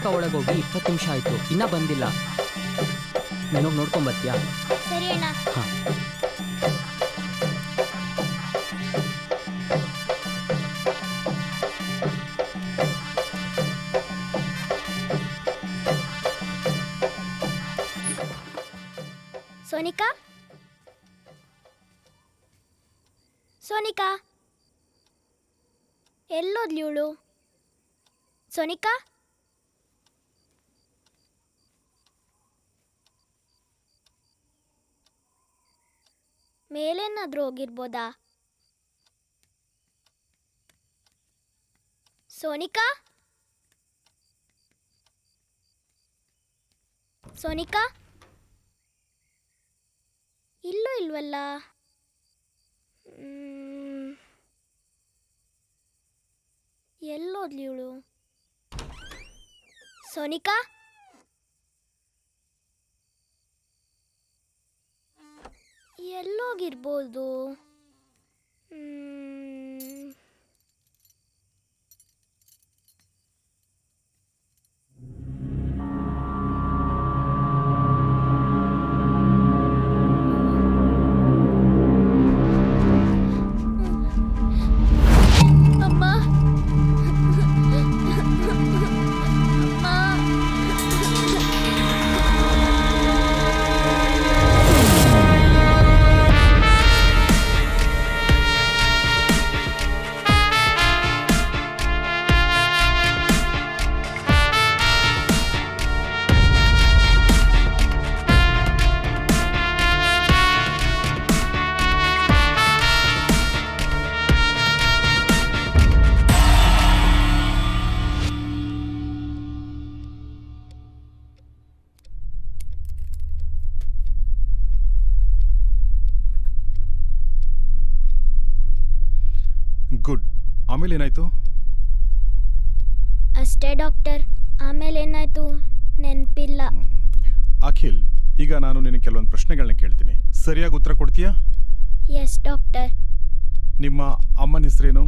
ಸೋನಿಕಾ ಒಳಗೋಗಿ 20 ನಿಮಿಷ ಆಯ್ತು, ಇನ್ನೂ ಬಂದಿಲ್ಲ. ನೀನೋಗಿ ನೋಡ್ಕೊಂಬರ್ತೀಯಾ? ಸರಿ ಅಣ್ಣ. ಹಾಂ. ಸೋನಿಕಾ, ಸೋನಿಕಾ ಎಲ್ಲೋದ್ಲಿ ಇವಳು? ಸೋನಿಕಾ, ಮೇಲೇನಾದ್ರೂ ಹೋಗಿರ್ಬೋದಾ? ಸೋನಿಕಾ, ಸೋನಿಕಾ ಇಲ್ಲೂ ಇಲ್ವಲ್ಲ. ಎಲ್ಲೋದ್ಲಿ ಇವಳು? ಸೋನಿಕಾ, ಎಲ್ಲೋಗಿರ್ಬೋದು? ಅಮ್ಮ, ಗುಡ್. ಆಮೇಲೆ ಏನಾಯ್ತು? ಅಷ್ಟೇ ಡಾಕ್ಟರ್. ಆಮೇಲೆ ಏನಾಯ್ತು ನೆನಪಿಲ್ಲ. ಅಖಿಲ್, ಈಗ ನಾನು ನಿನಗೆ ಕೆಲವೊಂದು ಪ್ರಶ್ನೆಗಳನ್ನ ಕೇಳ್ತೀನಿ, ಸರಿಯಾಗಿ ಉತ್ತರ ಕೊಡ್ತೀಯಾ? Yes doctor. ನಿಮ್ಮ ಅಮ್ಮನ ಹೆಸರೇನು?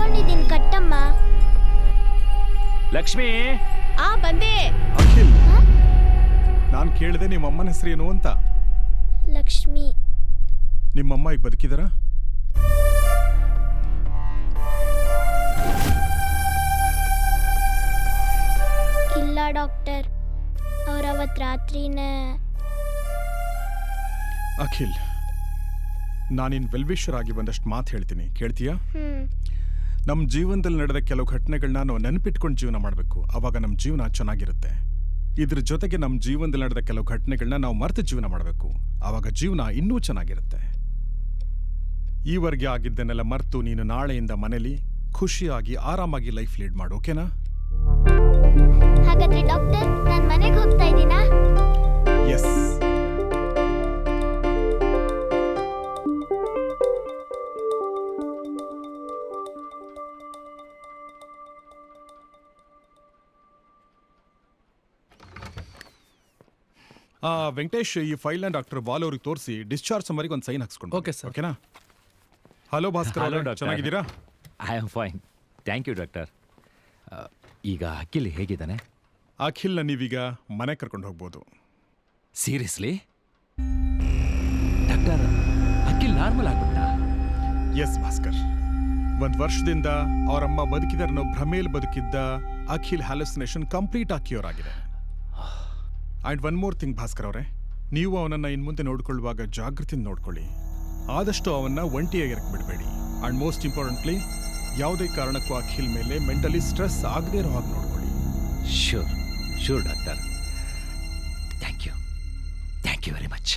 ಕೊಂಡಿದ್ದೀನಿ ಕಟ್ಟಮ್ಮ. ಲಕ್ಷ್ಮಿ. ಬಂದೆ. ಅಖಿಲ್, ನಾನು ಕೇಳಿದೆ ನಿಮ್ಮ ಅಮ್ಮನ ಹೆಸರೇನು ಅಂತ. ಲಕ್ಷ್ಮಿ. ನಿಮ್ಮಮ್ಮ ಈಗ ಬದುಕಿದಾರ? ಇಲ್ಲ ಡಾಕ್ಟರ್, ಅವರವತ್ತು ರಾತ್ರಿನೇ. ಅಖಿಲ್, ನಾನಿನ್ ವೆಲ್ವಿಷರ್ ಆಗಿ ಒಂದಷ್ಟು ಮಾತು ಹೇಳ್ತೀನಿ, ಕೇಳ್ತೀಯಾ? ನಮ್ಮ ಜೀವನದಲ್ಲಿ ನಡೆದ ಕೆಲವು ಘಟನೆಗಳನ್ನ ನಾವು ನೆನಪಿಟ್ಕೊಂಡು ಜೀವನ ಮಾಡಬೇಕು, ಆವಾಗ ನಮ್ಮ ಜೀವನ ಚೆನ್ನಾಗಿರುತ್ತೆ. ಇದ್ರ ಜೊತೆಗೆ ನಮ್ಮ ಜೀವನದಲ್ಲಿ ನಡೆದ ಕೆಲವು ಘಟನೆಗಳನ್ನ ನಾವು ಮರೆತು ಜೀವನ ಮಾಡಬೇಕು, ಆವಾಗ ಜೀವನ ಇನ್ನೂ ಚೆನ್ನಾಗಿರುತ್ತೆ. ಈವರೆಗೆ ಆಗಿದ್ದನ್ನೆಲ್ಲ ಮರೆತು ನೀನು ನಾಳೆಯಿಂದ ಮನೇಲಿ ಖುಷಿಯಾಗಿ ಆರಾಮಾಗಿ ಲೈಫ್ ಲೀಡ್ ಮಾಡು, ಓಕೆನಾ? ಹಾಗಾದ್ರೆ ಡಾಕ್ಟರ್, ನಾನು ಮನೆಗೆ ಹೋಗ್ತಾ ಇದ್ದೀನಾ? ಎಸ್. ವೆಂಕಟೇಶ್, ಈ ಫೈಲ್ನ ಡಾಕ್ಟರ್ ಬಾಲ್ ಅವ್ರಿಗೆ ತೋರಿಸಿ ಡಿಸ್ಚಾರ್ಜ್ ಸಮರಿಗೆ ಒಂದು ಸೈನ್ ಹಾಕ್ಸ್ಕೊಂಡು. Okay sir. ಓಕೆನಾ? ಹಲೋ ಭಾಸ್ಕರ್, ಚೆನ್ನಾಗಿದ್ದೀರಾ? I am fine, thank you doctor. ಈಗ ಅಖಿಲ್ ಹೇಗಿದ್ದಾನೆ? ಅಖಿಲ್ನ ನೀವೀಗ ಮನೆ ಕರ್ಕೊಂಡು ಹೋಗ್ಬೋದು. ಸೀರಿಯಸ್ಲಿ ಡಾಕ್ಟರ್, ಅಖಿಲ್ ನಾರ್ಮಲ್ ಆಗ್ಬಿಟ್ಟ? ಎಸ್ ಭಾಸ್ಕರ್, 1 ವರ್ಷದಿಂದ ಅವರಮ್ಮ ಬದುಕಿದಾರನೋ ಭ್ರಮೇಲ್ ಬದುಕಿದ್ದ ಅಖಿಲ್ ಹ್ಯಾಲುಸಿನೇಷನ್ ಕಂಪ್ಲೀಟ್ ಆಗಿ ಕ್ಯೂರ್ ಆಗಿದೆ. And one more thing Bhaskar ಅವರೇ, ನೀವು ಅವನನ್ನು ಇನ್ನು ಮುಂದೆ ನೋಡ್ಕೊಳ್ಳುವಾಗ ಜಾಗೃತಿಯಿಂದ ನೋಡ್ಕೊಳ್ಳಿ, ಆದಷ್ಟು ಅವನ್ನ ಒಂಟಿಯಾಗಿರಕ್ಕೆ ಬಿಡಬೇಡಿ. ಆ್ಯಂಡ್ ಮೋಸ್ಟ್ ಇಂಪಾರ್ಟೆಂಟ್ಲಿ, ಯಾವುದೇ ಕಾರಣಕ್ಕೂ ಅಖಿಲ್ ಮೇಲೆ ಮೆಂಟಲಿ ಸ್ಟ್ರೆಸ್ ಆಗದೇ ಇರೋ ಹಾಗೆ ನೋಡ್ಕೊಳ್ಳಿ. Sure sure doctor, thank you very much.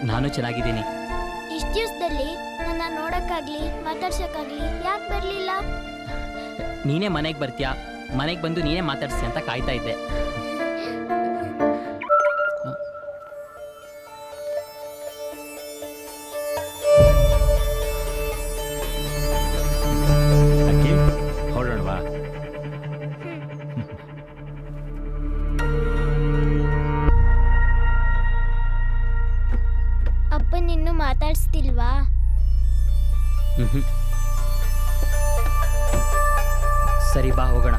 ನಾನು ಚೆನ್ನಾಗಿದ್ದೀನಿ. ಇಷ್ಟು ದಿವಸದಲ್ಲಿ ನನ್ನ ನೋಡಕ್ಕಾಗ್ಲಿ ಮಾತಾಡ್ಸಕ್ಕಾಗ್ಲಿ ಯಾಕೆ ಬರಲಿಲ್ಲ? ನೀನೇ ಮನೆಗೆ ಬರ್ತೀಯಾ, ಮನೆಗೆ ಬಂದು ನೀನೇ ಮಾತಾಡ್ಸಿ ಅಂತ ಕಾಯ್ತಾ ಇದ್ದೆ. ಅಖಿಲ್ ಹೊರಡೋಣವಾ? ಅಪ್ಪನ್ ಇನ್ನೂ ಮಾತಾಡ್ಸ್ತಿಲ್ವಾ? ಸರಿ ಬಾ ಹೋಗೋಣ.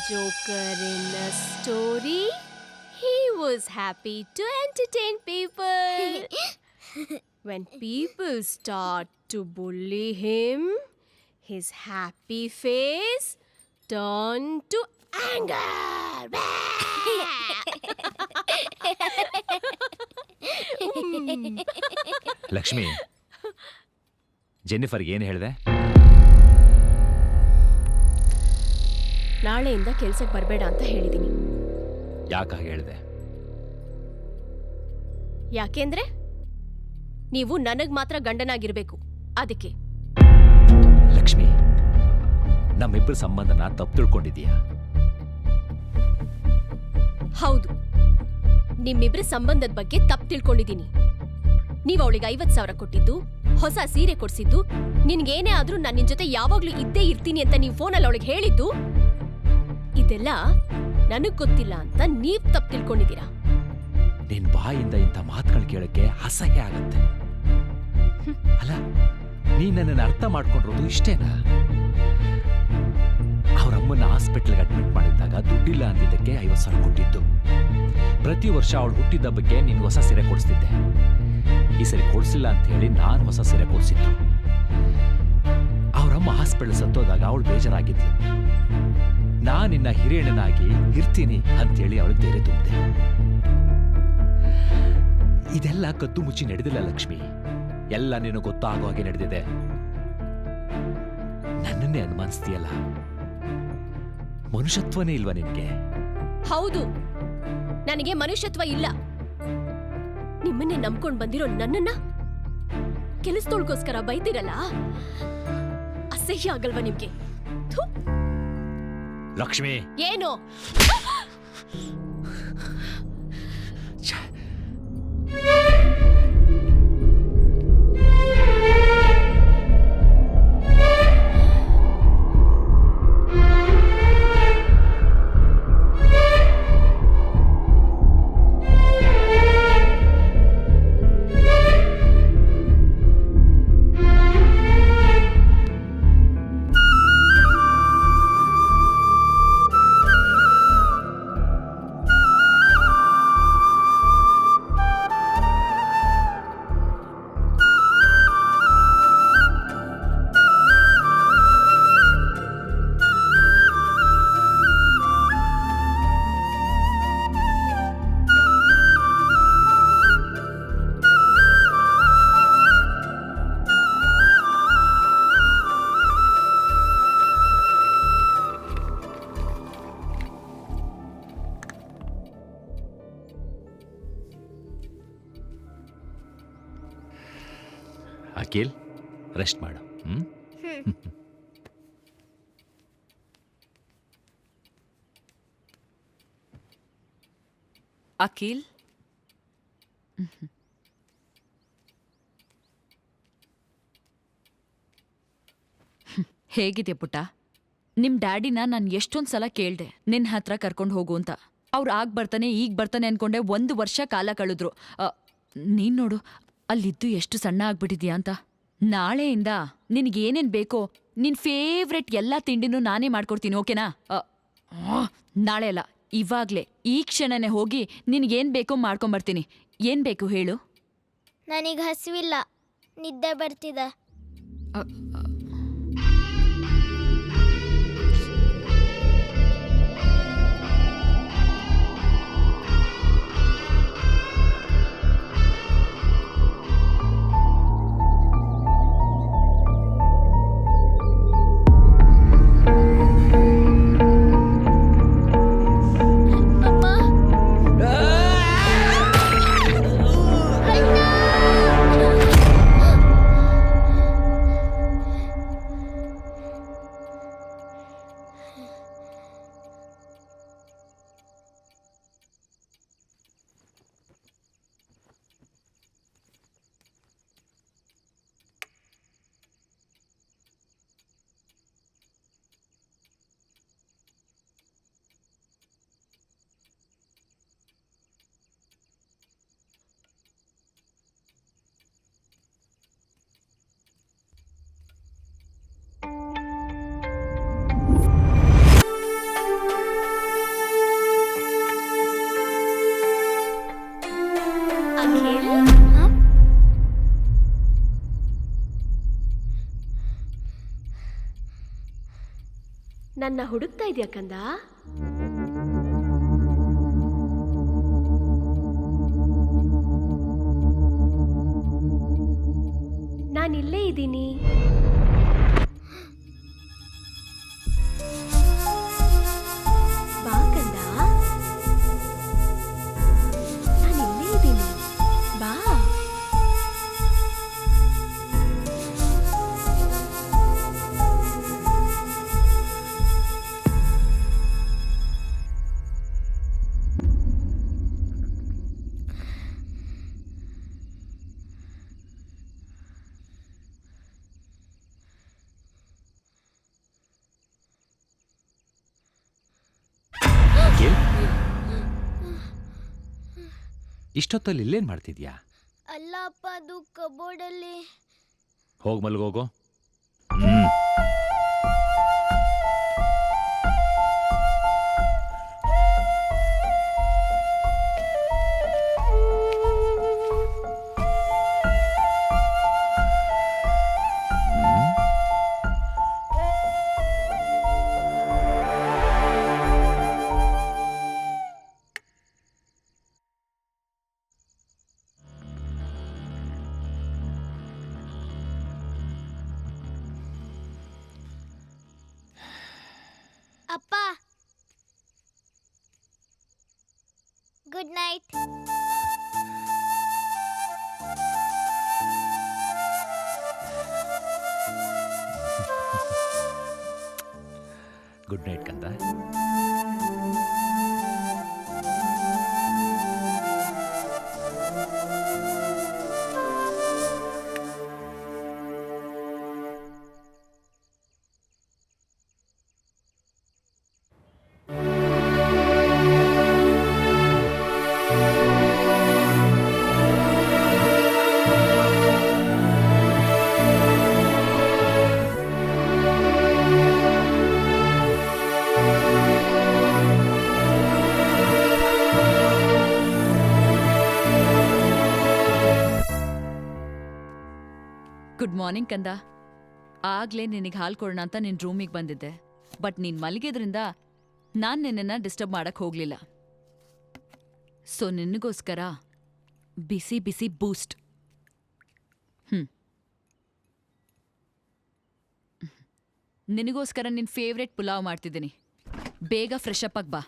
Joker in a story. He was happy to entertain people. When people start to bully him, his happy face turned to anger. Lakshmi, ಜೆನ್ನಿಫರ್ಗೆ ಏನು ಹೇಳಿದೆ? ನಾಳೆಯಿಂದ ಕೆಲ್ಸಕ್ಕೆ ಬರಬೇಡ ಅಂತ ಹೇಳಿದ್ದೀನಿ. ಯಾಕೆ ಹಾಗೆ ಹೇಳಿದೆ? ಯಾಕೆಂದ್ರೆ ನೀವು ನನಗ್ ಮಾತ್ರ ಗಂಡನಾಗಿರ್ಬೇಕು. ಅದಕ್ಕೆ ಲಕ್ಷ್ಮಿ, ನಮ್ಮಿಬ್ಬರ ಸಂಬಂಧನ ತಪ್ಪು ತಿಳ್ಕೊಂಡಿದೀಯಾ? ಹೌದು, ನಿಮ್ಮಿಬ್ರ ಸಂಬಂಧದ ಬಗ್ಗೆ ತಪ್ಪು ತಿಳ್ಕೊಂಡಿದ್ದೀನಿ. ನೀವ್ ಅವಳಿಗೆ 50,000 ಕೊಟ್ಟಿದ್ದು, ಹೊಸ ಸೀರೆ ಕೊಡ್ಸಿದ್ದು, ನಿನ್ಗೇನೇ ಆದ್ರೂ ನಾನು ನಿನ್ ಜೊತೆ ಯಾವಾಗ್ಲೂ ಇದ್ದೇ ಇರ್ತೀನಿ ಅಂತ ನೀವು ಫೋನಲ್ಲಿ ಅವಳಿಗೆ ಹೇಳಿದ್ದು, ಇದೆಲ್ಲ ನನಗ್ ಗೊತ್ತಿಲ್ಲ ಅಂತ ನೀವ್ ತಪ್ಪು ತಿಳ್ಕೊಂಡಿದ್ದೀರಾ. ನಿನ್ ಬಾಯಿಂದ ಇಂಥ ಮಾತುಗಳು ಕೇಳಕ್ಕೆ ಅಸಹ್ಯ ಆಗತ್ತೆ. ಅಲ್ಲ, ನೀ ನನ್ನನ್ನು ಅರ್ಥ ಮಾಡ್ಕೊಂಡಿರೋದು ಇಷ್ಟೇನಾ? ಅವರಮ್ಮನ ಹಾಸ್ಪಿಟ್ಲ್ಗೆ ಅಡ್ಮಿಟ್ ಮಾಡಿದ್ದಾಗ ದುಡ್ಡಿಲ್ಲ ಅಂದಿದ್ದಕ್ಕೆ 50,000 ಕೊಟ್ಟಿದ್ದು. ಪ್ರತಿ ವರ್ಷ ಅವಳು ಹುಟ್ಟಿದ ಬಗ್ಗೆ ನೀನು ಹೊಸ ಸೀರೆ ಕೊಡಿಸ್ತಿದ್ದೆ. ಈ ಸರಿ ಕೊಡಿಸಿಲ್ಲ ಅಂತ ಹೇಳಿ ನಾನು ಹೊಸ ಸೀರೆ ಕೊಡಿಸಿದ್ದು. ಅವರಮ್ಮ ಹಾಸ್ಪಿಟಲ್ ಸತ್ತೋದಾಗ ಅವಳು ಬೇಜಾರಾಗಿದ್ಲು. ನಾನಿನ್ನ ಹಿರಿಯಣ್ಣನಾಗಿ ಇರ್ತೀನಿ ಅಂತೇಳಿ ಅವಳು ಧೈರ್ಯ ತುಂಬಿದೆ. ಇದೆಲ್ಲ ಕದ್ದು ಮುಚ್ಚಿ ನಡೆದಿಲ್ಲ ಲಕ್ಷ್ಮಿ, ಎಲ್ಲ ನೀನು ಗೊತ್ತಾಗೋ ಹಾಗೆ ನಡೆದಿದೆ. ನನ್ನನ್ನೇ ಅನುಮಾನಿಸ್ತೀಯಲ್ಲ, ಮನುಷ್ಯತ್ವನೇ ಇಲ್ವಾ ನಿನ್ಗೆ? ಹೌದು, ನನಗೆ ಮನುಷ್ಯತ್ವ ಇಲ್ಲ. ನಿಮ್ಮನ್ನೇ ನಂಬ್ಕೊಂಡ್ ಬಂದಿರೋ ನನ್ನನ್ನ ಕೆಲಸದೊಳಗೋಸ್ಕರ ಬೈತಿರಲ್ಲ, ಅಸಹ್ಯ ಆಗಲ್ವಾ ನಿಮ್ಗೆ? ಥು. ಲಕ್ಷ್ಮಿ, ಏನು? ಅಖಿಲ್, ರೆಸ್ಟ್ ಮಾಡು. ಅಖಿಲ್, ಹೇಗಿದೆ ಪುಟ್ಟ? ನಿಮ್ ಡ್ಯಾಡಿನ ನಾನು ಎಷ್ಟೊಂದ್ ಸಲ ಕೇಳ್ದೆ ನಿನ್ ಹತ್ರ ಕರ್ಕೊಂಡು ಹೋಗು ಅಂತ. ಅವ್ರು ಆಗ ಬರ್ತಾನೆ ಈಗ ಬರ್ತಾನೆ ಅನ್ಕೊಂಡೆ 1 ವರ್ಷ ಕಾಲ ಕಳೆದ್ರು. ನೀನ್ ನೋಡು, ಅಲ್ಲಿದ್ದು ಎಷ್ಟು ಸಣ್ಣ ಆಗ್ಬಿಟ್ಟಿದ್ಯಾ ಅಂತ. ನಾಳೆಯಿಂದ ನಿನ್ಗೇನೇನ್ ಬೇಕೋ ನಿನ್ ಫೇವ್ರೆಟ್ ಎಲ್ಲಾ ತಿಂಡಿನೂ ನಾನೇ ಮಾಡ್ಕೊಡ್ತೀನಿ, ಓಕೆನಾ? ನಾಳೆ ಅಲ್ಲ, ಇವಾಗ್ಲೇ ಈ ಕ್ಷಣನೇ ಹೋಗಿ ನಿನ್ಗೇನ್ ಬೇಕೋ ಮಾಡ್ಕೊಂಬರ್ತೀನಿ. ಏನ್ ಬೇಕು ಹೇಳು? ನನಗೆ ಹಸಿವಿಲ್ಲ, ನಿದ್ದೆ ಬರ್ತಿದೆ. ನನ್ನ ಹುಡುಕ್ತಾ ಇದೆಯಾ ಕಂದ? ನಾನಿಲ್ಲೇ ಇದ್ದೀನಿ. ಬಾ ಕಂದ, ನಾನಿಲ್ಲೇ ಇದ್ದೀನಿ, ಬಾ. ಇಷ್ಟೊತ್ತಲ್ಲಿ ಇಲ್ಲೇನು ಮಾಡ್ತಿದ್ಯಾ? ಅಲ್ಲ ಅಪ್ಪ, ಅದು ಕಬೋರ್ಡಲ್ಲಿ. ಹೋಗಿ ಮಲ್ಗೋಗೋ. ಅಪ್ಪ, ಗುಡ್ ನೈಟ್. ಗುಡ್ ನೈಟ್ ಕಂದ. ಗುಡ್ ಮಾರ್ನಿಂಗ್ ಕಂದ. ಆಗ್ಲೇ ನಿನಗೆ ಹಾಲು ಕೊಡೋಣ ಅಂತ ನಿನ್ನ ರೂಮಿಗೆ ಬಂದಿದ್ದೆ. ಬಟ್ ನೀನು ಮಲಗಿದ್ರಿಂದ ನಾನು ನಿನ್ನನ್ನು ಡಿಸ್ಟರ್ಬ್ ಮಾಡಕ್ಕೆ ಹೋಗಲಿಲ್ಲ. ಸೊ ನಿನಗೋಸ್ಕರ ಬಿಸಿ ಬಿಸಿ ಬೂಸ್ಟ್. ನಿನಗೋಸ್ಕರ ನಿನ್ನ ಫೇವ್ರೆಟ್ ಪುಲಾವ್ ಮಾಡ್ತಿದ್ದೀನಿ. ಬೇಗ ಫ್ರೆಶ್ ಅಪ್ ಆಗಿ ಬಾ.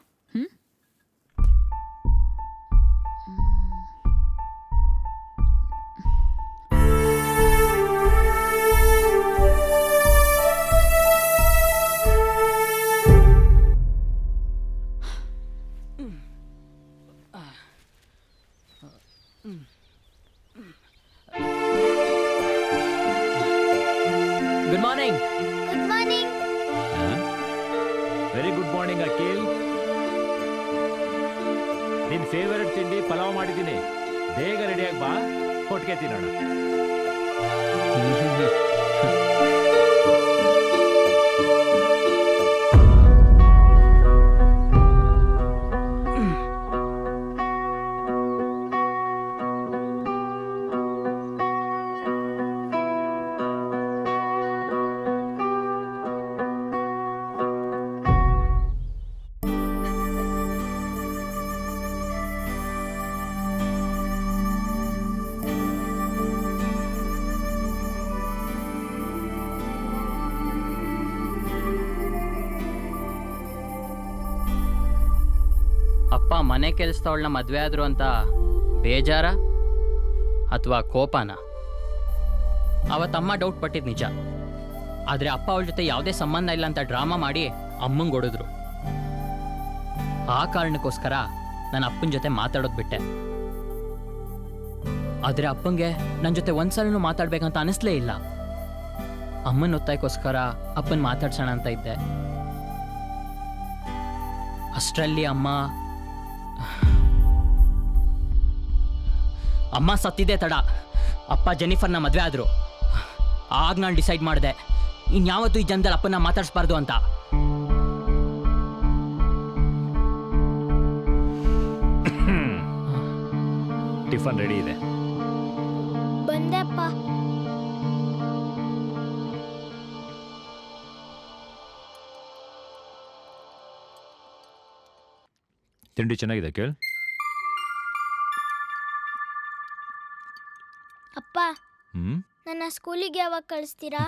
Good morning. Good morning. Very good morning Akhil. ನಿನ್ನ ಫೇವರೆಟ್ ತಿಂಡಿ ಪಲಾವ್ ಮಾಡಿದ್ದೀನಿ. ಬೇಗ ರೆಡಿಯಾಗಿ ಬಾ, ಒಟ್ಟಿಗೆ ತಿನ್ನೋಣ. ಅಪ್ಪ ಮನೆ ಕೆಲಸದವಳನ್ನ ಮದುವೆ ಆದ್ರು ಅಂತ ಬೇಜಾರ ಅಥವಾ ಕೋಪನ? ಅವತ್ತಮ್ಮ ಡೌಟ್ ಪಟ್ಟಿದ್ದು ನಿಜ. ಆದರೆ ಅಪ್ಪ ಅವಳ ಜೊತೆ ಯಾವುದೇ ಸಂಬಂಧ ಇಲ್ಲ ಅಂತ ಡ್ರಾಮಾ ಮಾಡಿ ಅಮ್ಮಂಗೆ ಹೊಡೆದ್ರು. ಆ ಕಾರಣಕ್ಕೋಸ್ಕರ ನಾನು ಅಪ್ಪನ ಜೊತೆ ಮಾತಾಡೋದು ಬಿಟ್ಟೆ. ಆದರೆ ಅಪ್ಪಂಗೆ ನನ್ನ ಜೊತೆ ಒಂದ್ಸಲನೂ ಮಾತಾಡ್ಬೇಕಂತ ಅನಿಸ್ಲೇ ಇಲ್ಲ. ಅಮ್ಮನ ಒತ್ತಾಯಕ್ಕೋಸ್ಕರ ಅಪ್ಪನ ಮಾತಾಡ್ಸೋಣ ಅಂತ ಇದ್ದೆ. ಅಷ್ಟರಲ್ಲಿ ಅಮ್ಮ ಸತ್ತಿದೆ ತಡ. ಅಪ್ಪ ಜೆನಿಫರ್ನ ಮದುವೆ ಆದರು. ಆಗ ನಾನು ಡಿಸೈಡ್ ಮಾಡಿದೆ, ಇನ್ಯಾವತ್ತೂ ಈ ಜನದಲ್ಲಿ ಅಪ್ಪನ ಮಾತಾಡಿಸ್ಬಾರ್ದು ಅಂತ. ಟಿಫನ್ ರೆಡಿ ಇದೆ. ಬಂದೆಪ್ಪ. ತಿಂಡಿ ಚೆನ್ನಾಗಿದೆ ಕೇಳು. ಅಪ್ಪ, ನನ್ನ ಸ್ಕೂಲಿಗೆ ಯಾವಾಗ ಕಳಿಸ್ತೀರಾ?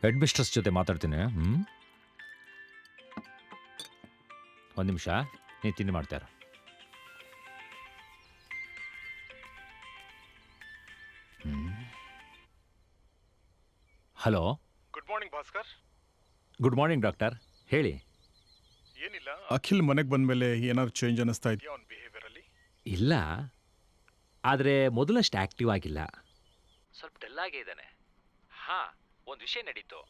ಹೆಡ್ ಮಿಸ್ಟ್ರೆಸ್ ಜೊತೆ ಮಾತಾಡ್ತೀನಿ. ಒಂದು ನಿಮಿಷ, ನೀನು ತಿಂಡಿ ಮಾಡ್ತಾರ. Hello. Good morning Bhaskar. Good morning doctor. ಹೇಳಿ. ಏನಿಲ್ಲ, ಅಖಿಲ್ ಮನೆಗೆ ಬಂದಮೇಲೆ ಏನಾದ್ರು ಚೇಂಜ್ ಅನ್ನಿಸ್ತಾ ಇದೆಯಾ ಅವನ ಬಿಹೇವಿಯರಲ್ಲಿ? ಇಲ್ಲ, ಆದರೆ ಮೊದಲಷ್ಟು ಆಕ್ಟಿವ್ ಆಗಿಲ್ಲ. ಸ್ವಲ್ಪ ಡಲ್ಲಾಗೇ ಇದ್ದಾನೆ. ಹಾಂ, ಒಂದು ವಿಷಯ ನಡೀತು.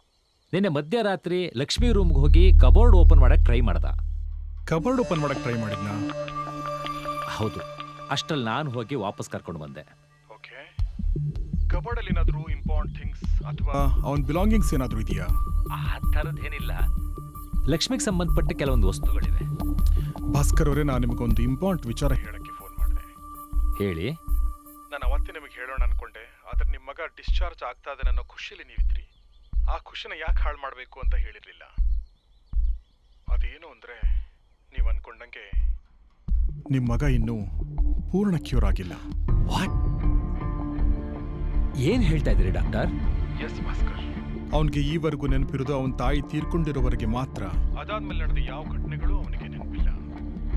ನಿನ್ನೆ ಮಧ್ಯರಾತ್ರಿ ಲಕ್ಷ್ಮಿ ರೂಮ್ಗೆ ಹೋಗಿ ಕಬೋರ್ಡ್ ಓಪನ್ ಮಾಡಕ್ಕೆ ಟ್ರೈ ಮಾಡ್ದ. ಕಬೋರ್ಡ್ ಓಪನ್ ಮಾಡಕ್ಕೆ ಟ್ರೈ ಮಾಡಿದ್ನಾ? ಹೌದು, ಅಷ್ಟ್ರಲ್ಲಿ ನಾನು ಹೋಗಿ ವಾಪಸ್ ಕರ್ಕೊಂಡು ಬಂದೆ. ಓಕೆ. ಕಬೋರ್ಡಲ್ಲಿ ಏನಾದರೂ ಇಂಪಾರ್ಟೆಂಟ್ ಥಿಂಗ್ಸ್ ಅಥವಾ ಅವನ ಬಿಲಾಂಗಿಂಗ್ಸ್ ಏನಾದರೂ ಇದೆಯಾ? ಆ ಥರದ್ದೇನಿಲ್ಲ. ಲಕ್ಷ್ಮಿಗೆ ಸಂಬಂಧಪಟ್ಟ ಕೆಲವೊಂದು ವಸ್ತುಗಳಿವೆ. ಭಾಸ್ಕರ್ ಅವರೇ, ನಾನು ನಿಮಗೊಂದು ಇಂಪಾರ್ಟೆಂಟ್ ವಿಚಾರ ಹೇಳಕ್ಕೆ ಫೋನ್ ಮಾಡಿದೆ. ಹೇಳಿ. ನಾನು ಅವತ್ತೇ ನಿಮಗೆ ಹೇಳೋಣ ಅನ್ಕೊಂಡೆ, ಆದರೆ ನಿಮ್ಮ ಮಗ ಡಿಸ್ಚಾರ್ಜ್ ಆಗ್ತಾ ಇದ್ದಾನೆ ಅನ್ನೋ ಖುಷಿಯಲ್ಲಿ ನೀವಿದ್ರಿ. ಆ ಖುಷಿನ ಯಾಕೆ ಹಾಳು ಮಾಡಬೇಕು ಅಂತ ಹೇಳಿರಲಿಲ್ಲ. ಅದೇನು ಅಂದರೆ, ನೀವು ಅನ್ಕೊಂಡಂಗೆ ನಿಮ್ಮ ಮಗ ಇನ್ನೂ ಪೂರ್ಣ ಕ್ಯೂರ್ ಆಗಿಲ್ಲ. ವಾಟ್? ಏನ್ ಹೇಳ್ತಾ ಇದ್ದೀರಿ ಡಾಕ್ಟರ್? ಎಸ್ ಭಾಸ್ಕರ್, ಅವನಿಗೆ ಈವರೆಗೂ ನೆನಪಿರೋದು ಅವನ ತಾಯಿ ತೀರ್ಕೊಂಡಿರೋವರೆಗೆ ಮಾತ್ರ. ಅದಾದ್ಮೇಲೆ ನಡೆದ ಯಾವ ಘಟನೆಗಳು ಅವನಿಗೆ ನೆನಪಿಲ್ಲ.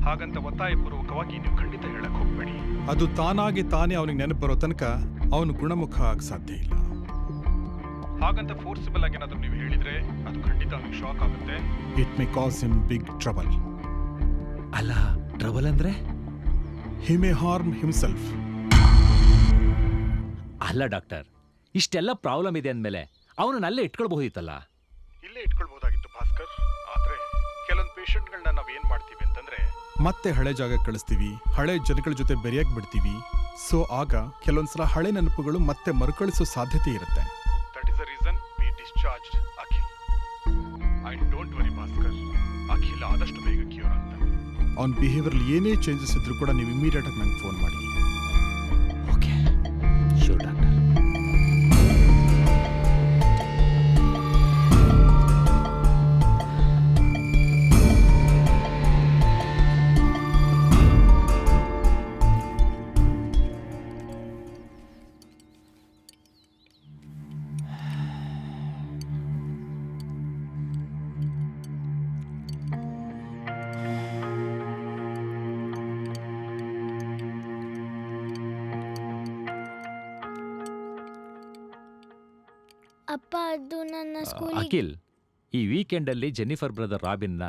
ಹಾಗಂತ ಒತ್ತಾಯಪೂರ್ವಕವಾಗಿ ನೀವು ಖಂಡಿತ ಹೇಳಕ್ ಹೋಗ್ಬೇಡಿ. ಅದು ತಾನಾಗಿ ತಾನೇ ಅವನಿಗೆ ನೆನಪು ಬರೋ ತನಕ ಅವನು ಗುಣಮುಖ ಆಗ ಸಾಧ್ಯ ಇಲ್ಲ. ಹಾಗಂತ ಫೋರ್ಸಿಬಲ್ ಆಗಿ ಏನಾದರೂ ನೀವು ಹೇಳಿದ್ರೆ ಅದು ಖಂಡಿತ ಅವನಿಗೆ ಶಾಕ್ ಆಗುತ್ತೆ. It may cause him big trouble. ಅಲ್ಲ, ಟ್ರಬಲ್ ಅಂದ್ರೆ? He may harm himself. ಅಲ್ಲ ಡಾಕ್ಟರ್, ಇಷ್ಟೆಲ್ಲ ಪ್ರಾಬ್ಲಮ್ ಇದೆ ಅಂದಮೇಲೆ ಅವನನ್ನ ಅಲ್ಲೇ ಇಟ್ಕೊಳ್ಬಹುದಿತ್ತಲ್ಲ. ಇಲ್ಲೇ ಇಟ್ಕೊಳ್ಬಹುದಾಗಿತ್ತು ಭಾಸ್ಕರ್. ಆದ್ರೆ ಕೆಲವೊಂದು ಪೇಷಂಟ್ಗಳನ್ನ ನಾವ್ ಏನ್ ಮಾಡ್ತೀವಿ ಅಂತಂದ್ರೆ, ಮತ್ತೆ ಹಳೆ ಜಾಗ ಕಳಿಸ್ತೀವಿ, ಹಳೆ ಜನಗಳ ಜೊತೆ ಬೆರೆಯಕ್ ಬಿಡ್ತೀವಿ. ಸೊ ಆಗ ಕೆಲವೊಂದ್ಸಲ ಹಳೆ ನೆನಪುಗಳು ಮತ್ತೆ ಮರುಕಳಿಸೋ ಸಾಧ್ಯತೆ ಇರುತ್ತೆ. That is the reason we discharge Akhil. And don't worry Bhaskar, Akhil ಆದಷ್ಟು ಬೇಗ ಕ್ಯೂರ್ ಅಂತ. ಅವನ ಬಿಹೇವಿಯರ್ ಏನೇ ಚೇಂಜಸ್ ಇದ್ರೂ ಕೂಡ ನೀವು ಇಮಿಡಿಯೇಟ್ ಆಗಿ ನಂಗೆ ಫೋನ್ ಮಾಡಿ. Okay, sure doctor. ಅಪ್ಪ, ಅದು ನನ್ನ ಸ್ಕೂಲಿಗೆ ಅಖಿಲ್, ಈ ವೀಕೆಂಡಲ್ಲಿ ಜೆನ್ನಿಫರ್ ಬ್ರದರ್ ರಾಬಿನ್ನ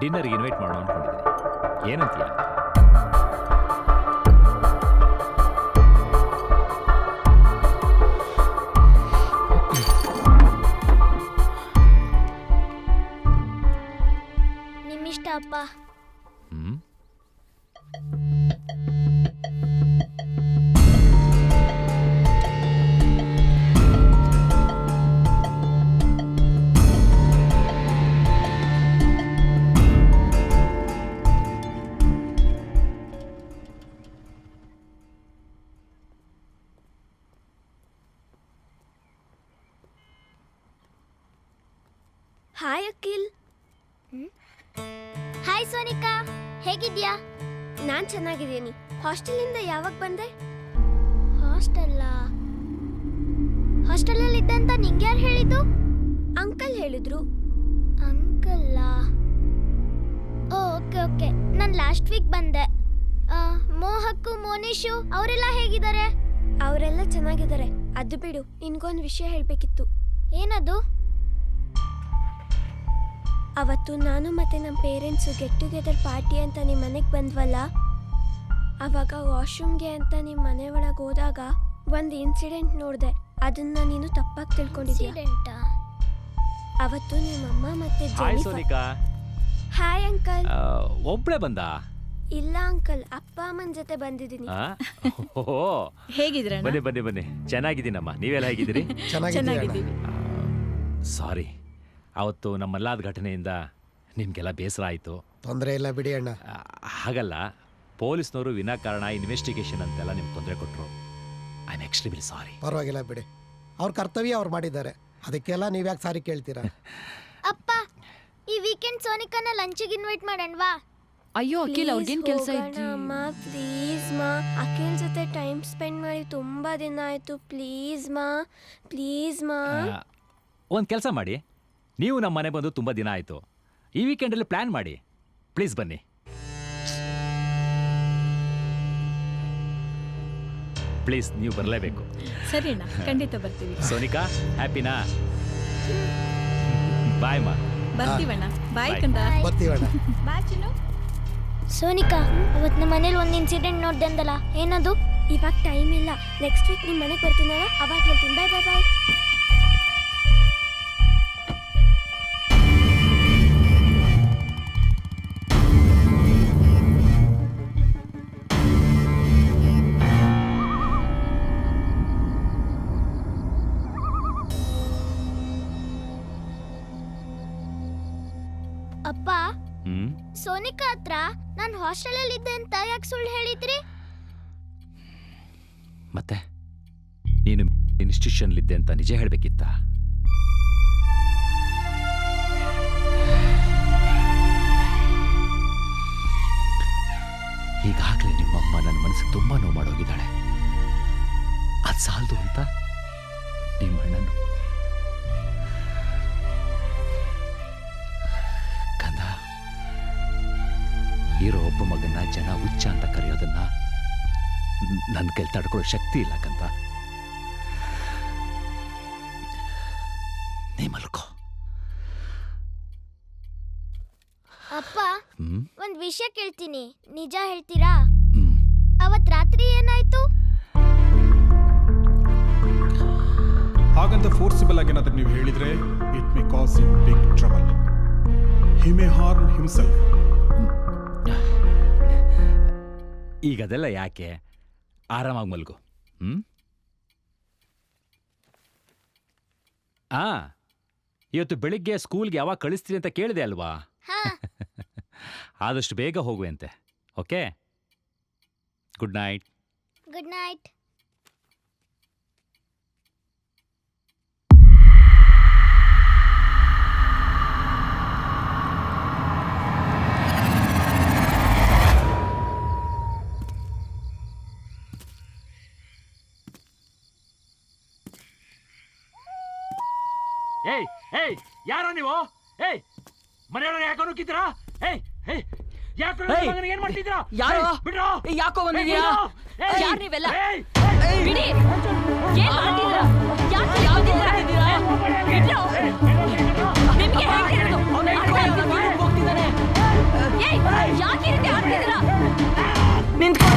ಡಿನ್ನರ್ಗೆ ಇನ್ವೈಟ್ ಮಾಡೋಣ ಅನ್ಕೊಂಡಿದ್ದೀನಿ. ಏನಂತೀಯ? ನಿಮ್ಮಿಷ್ಟ ಅಪ್ಪ. ಹ್ಮ್. ಹಾಯ್ ಅಖಿಲ್. ಹಾಯ್ ಸೋನಿಕಾ, ಹೇಗಿದ್ಯಾ? ನಾನ್ ಚೆನ್ನಾಗಿದ್ದೀನಿ. ಹಾಸ್ಟೆಲಿಂದ ಯಾವಾಗ ಬಂದೆ? ಹಾಸ್ಟೆಲಲ್ಲಿ ಇದ್ದೆ ಅಂತ ನಿಂಗೆ ಯಾರು ಹೇಳಿದ್ದು? ಅಂಕಲ್ ಹೇಳಿದ್ರು. ಅಂಕಲ್ಲ? ಓಕೆ. ನಾನು ಲಾಸ್ಟ್ ವೀಕ್ ಬಂದೆ. ಮೋಹಕ್ಕು, ಮೋನಿಶು ಅವರೆಲ್ಲ ಹೇಗಿದ್ದಾರೆ? ಅವರೆಲ್ಲ ಚೆನ್ನಾಗಿದ್ದಾರೆ. ಅದು ಬಿಡು, ನಿನ್ಗೊಂದು ವಿಷಯ ಹೇಳ್ಬೇಕಿತ್ತು. ಏನದು? ಅವತ್ತು ನಾನು ಮತ್ತೆ ನಮ್ಮ ಪೇರೆಂಟ್ಸು ಗೆಟ್ ಟುಗೆದರ್ ಪಾರ್ಟಿ ಅಂತ ನಿಮ್ಮ ಮನೆಗೆ ಬಂದ್ವಲ್ಲ, ಅವಾಗ ವಾಶ್ರೂಮ್ಗೆ ಅಂತ ನಿಮ್ಮ ಮನೆ ಒಳಗೆ ಹೋದಾಗ ಒಂದು ಇನ್ಸಿಡೆಂಟ್ ನೋಡಿದೆ. ಅದನ್ನ ನೀನು ತಪ್ಪಾಗಿ ತಿಳ್ಕೊಂಡಿದ್ದೀಯ. ಅವತ್ತು ನಿಮ್ಮಮ್ಮ ಮತ್ತೆ ಹಾಯ್ ಸೋನಿಕಾ. Hi uncle. ಒಬ್ಳೆ ಬಂದ? ಇಲ್ಲ ಅಂಕಲ್, ಅಪ್ಪ ಅಮ್ಮನ ಜೊತೆ ಬಂದಿದ್ದೀನಿ. ಹೇಗಿದ್ರ? ಬನ್ನಿ. ಚೆನ್ನಾಗಿದ್ದೀನಮ್ಮ, ನೀವೆಲ್ಲ ಹೇಗಿದ್ದೀರಿ? ಚೆನ್ನಾಗಿದ್ದೀವಿ. ಸಾರಿ, ಅವತ್ತು ನಮ್ಮಲ್ಲಾದ ಘಟನೆಯಿಂದ ನಿಮ್ಗೆಲ್ಲ ಬೇಸರ ಆಯಿತು. ತೊಂದರೆ ಇಲ್ಲ ಬಿಡಿ ಅಣ್ಣ. ಹಾಗಲ್ಲ, ಪೊಲೀಸ್ನವರು ವಿನಾಕಾರಣ ಇನ್ವೆಸ್ಟಿಗೇಷನ್ ಅಂತೆಲ್ಲ ನಿಮ್ಗೆ ತೊಂದರೆ ಕೊಟ್ಟರು. I am extremely sorry. ಪರವಾಗಿಲ್ಲ ಬಿಡಿ, ಅವ್ರ ಕರ್ತವ್ಯ ಅವ್ರು ಮಾಡಿದ್ದಾರೆ, ಅದಕ್ಕೆಲ್ಲ ನೀವ್ಯಾಕೆ ಸಾರಿ ಕೇಳ್ತೀರಾ? ಅಪ್ಪ, ಈ ವೀಕೆಂಡ್ ಸೋನಿಕಾನ ಲಂಚಿಗೆ ಇನ್ವೈಟ್ ಮಾಡೋಣವಾ? ಅಯ್ಯೋ ಅಖಿಲ್, ಅವ್ರಿಗೇನ್ ಕೆಲಸ ಇತ್ತು? ಅಮ್ಮ ಪ್ಲೀಸ್ ಮಾ, ಅಖಿಲ್ ಜೊತೆ ಟೈಮ್ ಸ್ಪೆಂಡ್ ಮಾಡಿ ತುಂಬಾ ದಿನ ಆಯ್ತು. ಪ್ಲೀಸ್ ಮಾ. ಒಂದು ಕೆಲಸ ಮಾಡಿ, ನೀವು ನಮ್ಮ ಮನೆ ಬಂದು ತುಂಬ ದಿನ ಆಯಿತು. ಈ ವೀಕೆಂಡಲ್ಲಿ ಪ್ಲ್ಯಾನ್ ಮಾಡಿ, ಪ್ಲೀಸ್ ಬನ್ನಿ. ಪ್ಲೀಸ್, ನೀವು ಬರಲೇಬೇಕು. ಸರಿನಾ, ಖಂಡಿತ ಬರ್ತೀವಿ. ಸೋನಿಕಾ, ಹ್ಯಾಪಿನಾ? ಬಾಯ್ ಮಾ. ಬರ್ತೀವಣ್ಣ. ಬಾಯ್ Bye. ಕಂದ. ಬರ್ತೀವಣ್ಣ. ಬಾಯ್ ಚಿನ್ನು. ಸೋನಿಕಾ, ಅವತ್ತು ನಮ್ಮ ಮನೇಲಿ ಒಂದು ಇನ್ಸಿಡೆಂಟ್ ನೋಡ್ದೆ ಅಂದಲ್ಲ, ಏನದು? ಇವಾಗ ಟೈಮ್ ಇಲ್ಲ, ನೆಕ್ಸ್ಟ್ ವೀಕ್ ನಿಮ್ಮ ಮನೆಗೆ ಬರ್ತೀನಲ್ಲ, ಅವಾಗ ಹೇಳ್ತೀನಿ. ಬಾಯ್. ಅಪ್ಪ, ಹ್ಮ್ ಸೋನಿಕಾ ಹತ್ರ ನಾನು ಹಾಸ್ಟೆಲಲ್ಲಿ ಇದ್ದೆ ಅಂತ ಯಾಕೆ ಸುಳ್ಳು ಹೇಳಿದ್ರಿ? ಮತ್ತೆ ನೀನು ಇನ್ಸ್ಟಿಟ್ಯೂಷನ್ಲಿದ್ದೆ ಅಂತ ನಿಜ ಹೇಳಬೇಕಿತ್ತ? ಈಗಾಗಲೇ ನಿಮ್ಮಮ್ಮ ನನ್ನ ಮನಸ್ಸಿಗೆ ತುಂಬಾ ನೋವು ಮಾಡೋಗಿದ್ದಾಳೆ. ಅದು ಸಾಲದು ಅಂತ ನಿಮ್ಮಣ್ಣನು ಕಂದ, ಇರೋ ಒಬ್ಬ ಮಗನ್ನ ಜನ ಹುಚ್ಚ ಅಂತ ಕರೆಯೋದನ್ನ ನನ್ನ ಕೈಲಿ ತಡ್ಕೊಳ್ಳೋ ಶಕ್ತಿ ಇಲ್ಲ ಕಂದ. ನೀ ಮಲ್ಕೋ. ಅಪ್ಪ, ಹ್ಮ್ ಒಂದ್ ವಿಷಯ ಕೇಳ್ತೀನಿ, ನಿಜ ಹೇಳ್ತೀರಾ? ಹ್ಮ್ ಅವತ್ ರಾತ್ರಿ ಏನಾಯ್ತು? ಹಾಗಂತ ಫೋರ್ಸಿಬಲ್ ಆಗಿ ಏನಾದ್ರೂ ನೀವು ಹೇಳಿದ್ರೆ it may cause in big trouble. He may harm himself. ಈಗ ಅದೆಲ್ಲ ಯಾಕೆ? ಆರಾಮಾಗಿ ಮಲ್ಗು. ಇವತ್ತು ಬೆಳಿಗ್ಗೆ ಸ್ಕೂಲ್ಗೆ ಯಾವಾಗ ಕಳಿಸ್ತೀನಿ ಅಂತ ಕೇಳಿದೆ ಅಲ್ವಾ? ಹಾ. ಆದಷ್ಟು ಬೇಗ ಹೋಗುವಂತೆ. Okay, good night. Good night. ಏಯ್ ಏಯ್, ಯಾರೋ ನೀವು? ಏಯ್, ಮನೆಯೊಳಗೆ ಯಾಕೋ ನುಗ್ಗಿದ್ದೀರಾ? ಏಯ್ ಏಯ್, ಯಾಕೋ ಏನ್ ಮಾಡ್ತಿದ್ದೀರಾ? ಯಾರೋ? ಬಿಡ್ರೋ, ಯಾಕೋ ಬಂದಿದ್ದೀರಾ? ಯಾರ್ ನೀವೆಲ್ಲ? ಏಯ್ ಬಿಡಿ. ಏನ್ ಮಾಡ್ತಿದ್ದೀರಾ? ಯಾಕೆ ಯಾವ್ದಿದ್ದೀರಾ? ಬಿಡ್ರೋ. ನಿಮ್ಗೆ ಹೇಗೆ ಹೇಳೋದು? ಹೋಗ್ತಿದ್ದಾನೆ. ಏಯ್, ಯಾಕೆ ಈ ರೀತಿ ಆಡ್ತಿದ್ದೀರಾ? ನಿಂತ್ಕೋ.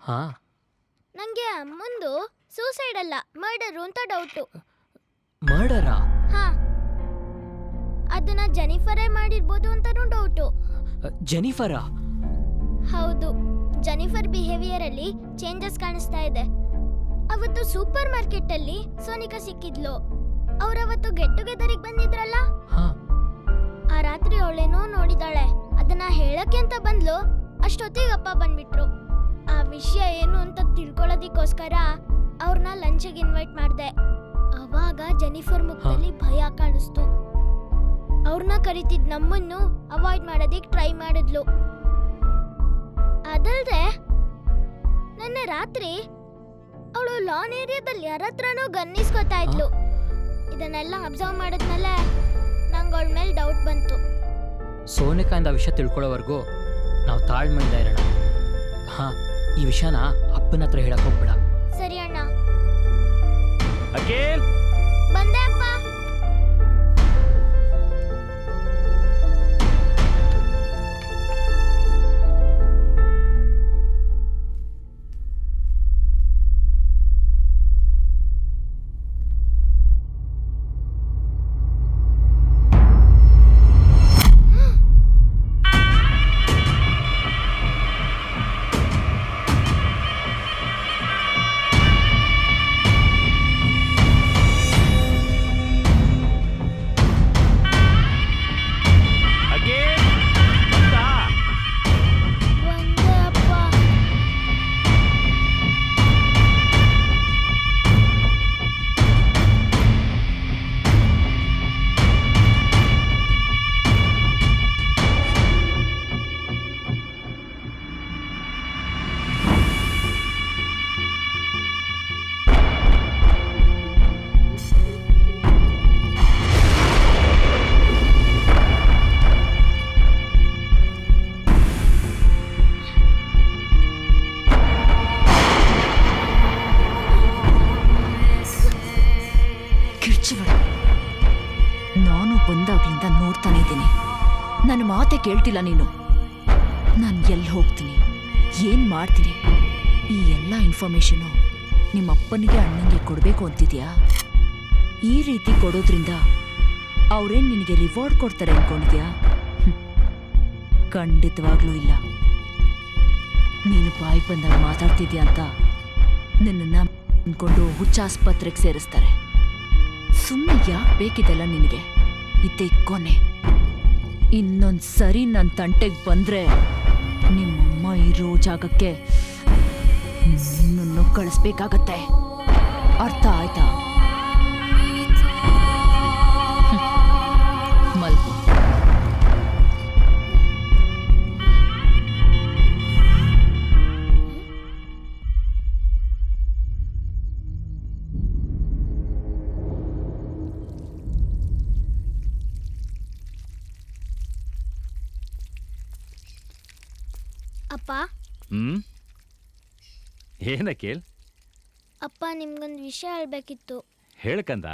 ಹಾ, ನಂಗೆ ಅಮ್ಮಂದು ಸೂಸೈಡ್ ಅಲ್ಲ ಮರ್ಡರು ಅಂತ ಡೌಟು. ಮರ್ಡರಾ? ಹಾ, ಅದನ್ನ ಜೆನಿಫರೇ ಮಾಡಿರ್ಬೋದು ಅಂತಾನೂ ಡೌಟು. ಜೆನಿಫರಾ? ಹೌದು, ಜೆನಿಫರ್ ಬಿಹೇವಿಯರ್ ಅಲ್ಲಿ ಚೇಂಜಸ್ ಕಾಣಿಸ್ತಾ ಇದೆ. ಅವತ್ತು ಸೂಪರ್ ಮಾರ್ಕೆಟ್ ಅಲ್ಲಿ ಸೋನಿಕಾ ಸಿಕ್ಕಿದ್ಲು. ಅವರವತ್ತು ಗೆಟ್ ಟುಗೆದರಿಗೆ ಬಂದಿದ್ರಲ್ಲ, ಹಾ, ಆ ರಾತ್ರಿ ಅವಳೇನೋ ನೋಡಿದಾಳೆ. ಅದನ್ನ ಹೇಳಕ್ಕೆ ಅಂತ ಬಂದ್ಲು. ಅಷ್ಟೊತ್ತಿಗೆ ಅಪ್ಪ ಬಂದ್ಬಿಟ್ರು. ಆ ವಿಷಯ ಏನು ಅಂತ ತಿಳ್ಕೊಳ್ಳೋದಿಕ್ಕೋಸ್ಕರ ಅವ್ರನ್ನ ಲಂಚಿಗೆ ಇನ್ವೈಟ್ ಮಾಡಿದೆ. ಅವಾಗ ಜೆನಿಫರ್ ಮುಖದಲ್ಲಿ ಭಯ ಕಾಣಿಸ್ತು. ಅವ್ರನ್ನ ಕರಿತಿದ್ ನಮ್ಮನ್ನು ಅವಾಯ್ಡ್ ಮಾಡೋದಿಕ್ ಟ್ರೈ ಮಾಡಿದ್ಲು. ಅದಲ್ದೆ ನೆನ್ನೆ ರಾತ್ರಿ ಅವಳು ಲಾನ್ ಏರಿಯಾದಲ್ಲಿ ಯಾರ ಹತ್ರನೋ ಗನ್ನಿಸ್ಕೊತಾ ಇದ್ಲು. ಇದನ್ನೆಲ್ಲ ಅಬ್ಸರ್ವ್ ಮಾಡಿದ್ಮೇಲೆ ನಂಗೆ ಅವಳ ಮೇಲೆ ಡೌಟ್ ಬಂತು. ಸೋನಿಕಾಯಿಂದ ವಿಷಯ ತಿಳ್ಕೊಳ್ಳೋವರೆಗೂ ನಾವು ತಾಳ್ಮೆಯಿಂದ ಇರೋಣ. ಹಾ, ಈ ವಿಷಯನ ಅಪ್ಪನ ಹತ್ರ ಹೇಳಕ್ ಹೋಗ್ಬೇಡ. ಸರಿ ಅಣ್ಣ. ಅಖಿಲ್, ಬಂದೆ ಅಪ್ಪ. ಅಖಿಲ್, ಬಂದಾ? ಬಂದೆ ಅಪ್ಪ. ಕಿರ್ಚಿಗಳು. ನಾನು ಬಂದಾಗ್ಲಿಂದ ನೋಡ್ತಾನೆ ಇದ್ದೀನಿ. ನನ್ನ ಮಾತೆ ಕೇಳ್ತಿಲ್ಲ ನೀನು. ನಾನು ಎಲ್ಲಿ ಹೋಗ್ತೀನಿ, ಏನ್ ಮಾಡ್ತೀನಿ, ಈ ಎಲ್ಲ ಇನ್ಫಾರ್ಮೇಶನು ನಿಮ್ಮ ಅಪ್ಪನಿಗೆ ಅಣ್ಣನಿಗೆ ಕೊಡಬೇಕು ಅಂತಿದ್ಯಾ? ಈ ರೀತಿ ಕೊಡೋದ್ರಿಂದ ಅವ್ರೇನ್ ನಿನಗೆ ರಿವಾರ್ಡ್ ಕೊಡ್ತಾರೆ ಅನ್ಕೊಂಡಿದ್ಯಾ? ಖಂಡಿತವಾಗ್ಲೂ ಇಲ್ಲ. ನೀನು ಬಾಯಿ ಬಂದಾಗ ಮಾತಾಡ್ತಿದ್ಯಾ ಅಂತ ನಿನ್ನನ್ನ ಅನ್ಕೊಂಡು ಹುಚ್ಚಾಸ್ಪತ್ರೆಗೆ ಸೇರಿಸ್ತಾರೆ. ಸುಮ್ಮನೆ ಯಾಕೆ ಬೇಕಿದೆಲ್ಲ ನಿನಗೆ? ಇದ್ದೇ ಕೊನೆ. ಇನ್ನೊಂದ್ ಸರಿ ನನ್ನ ತಂಟೆಗೆ ಬಂದ್ರೆ ನಿಮ್ಮಮ್ಮ ಇರೋ ಜಾಗಕ್ಕೆ ನಿನ್ನನ್ನು ಕಳಿಸ್ಬೇಕಾಗತ್ತೆ. ಅರ್ಥ ಆಯ್ತಾ? ಮಲ್ಕೋ. ಅಪ್ಪ, ಏನ ಕೇಳ್? ಅಪ್ಪ ನಿಮ್ಗೊಂದು ವಿಷಯ ಹೇಳ್ಬೇಕಿತ್ತು. ಹೇಳ್ಕಂದ.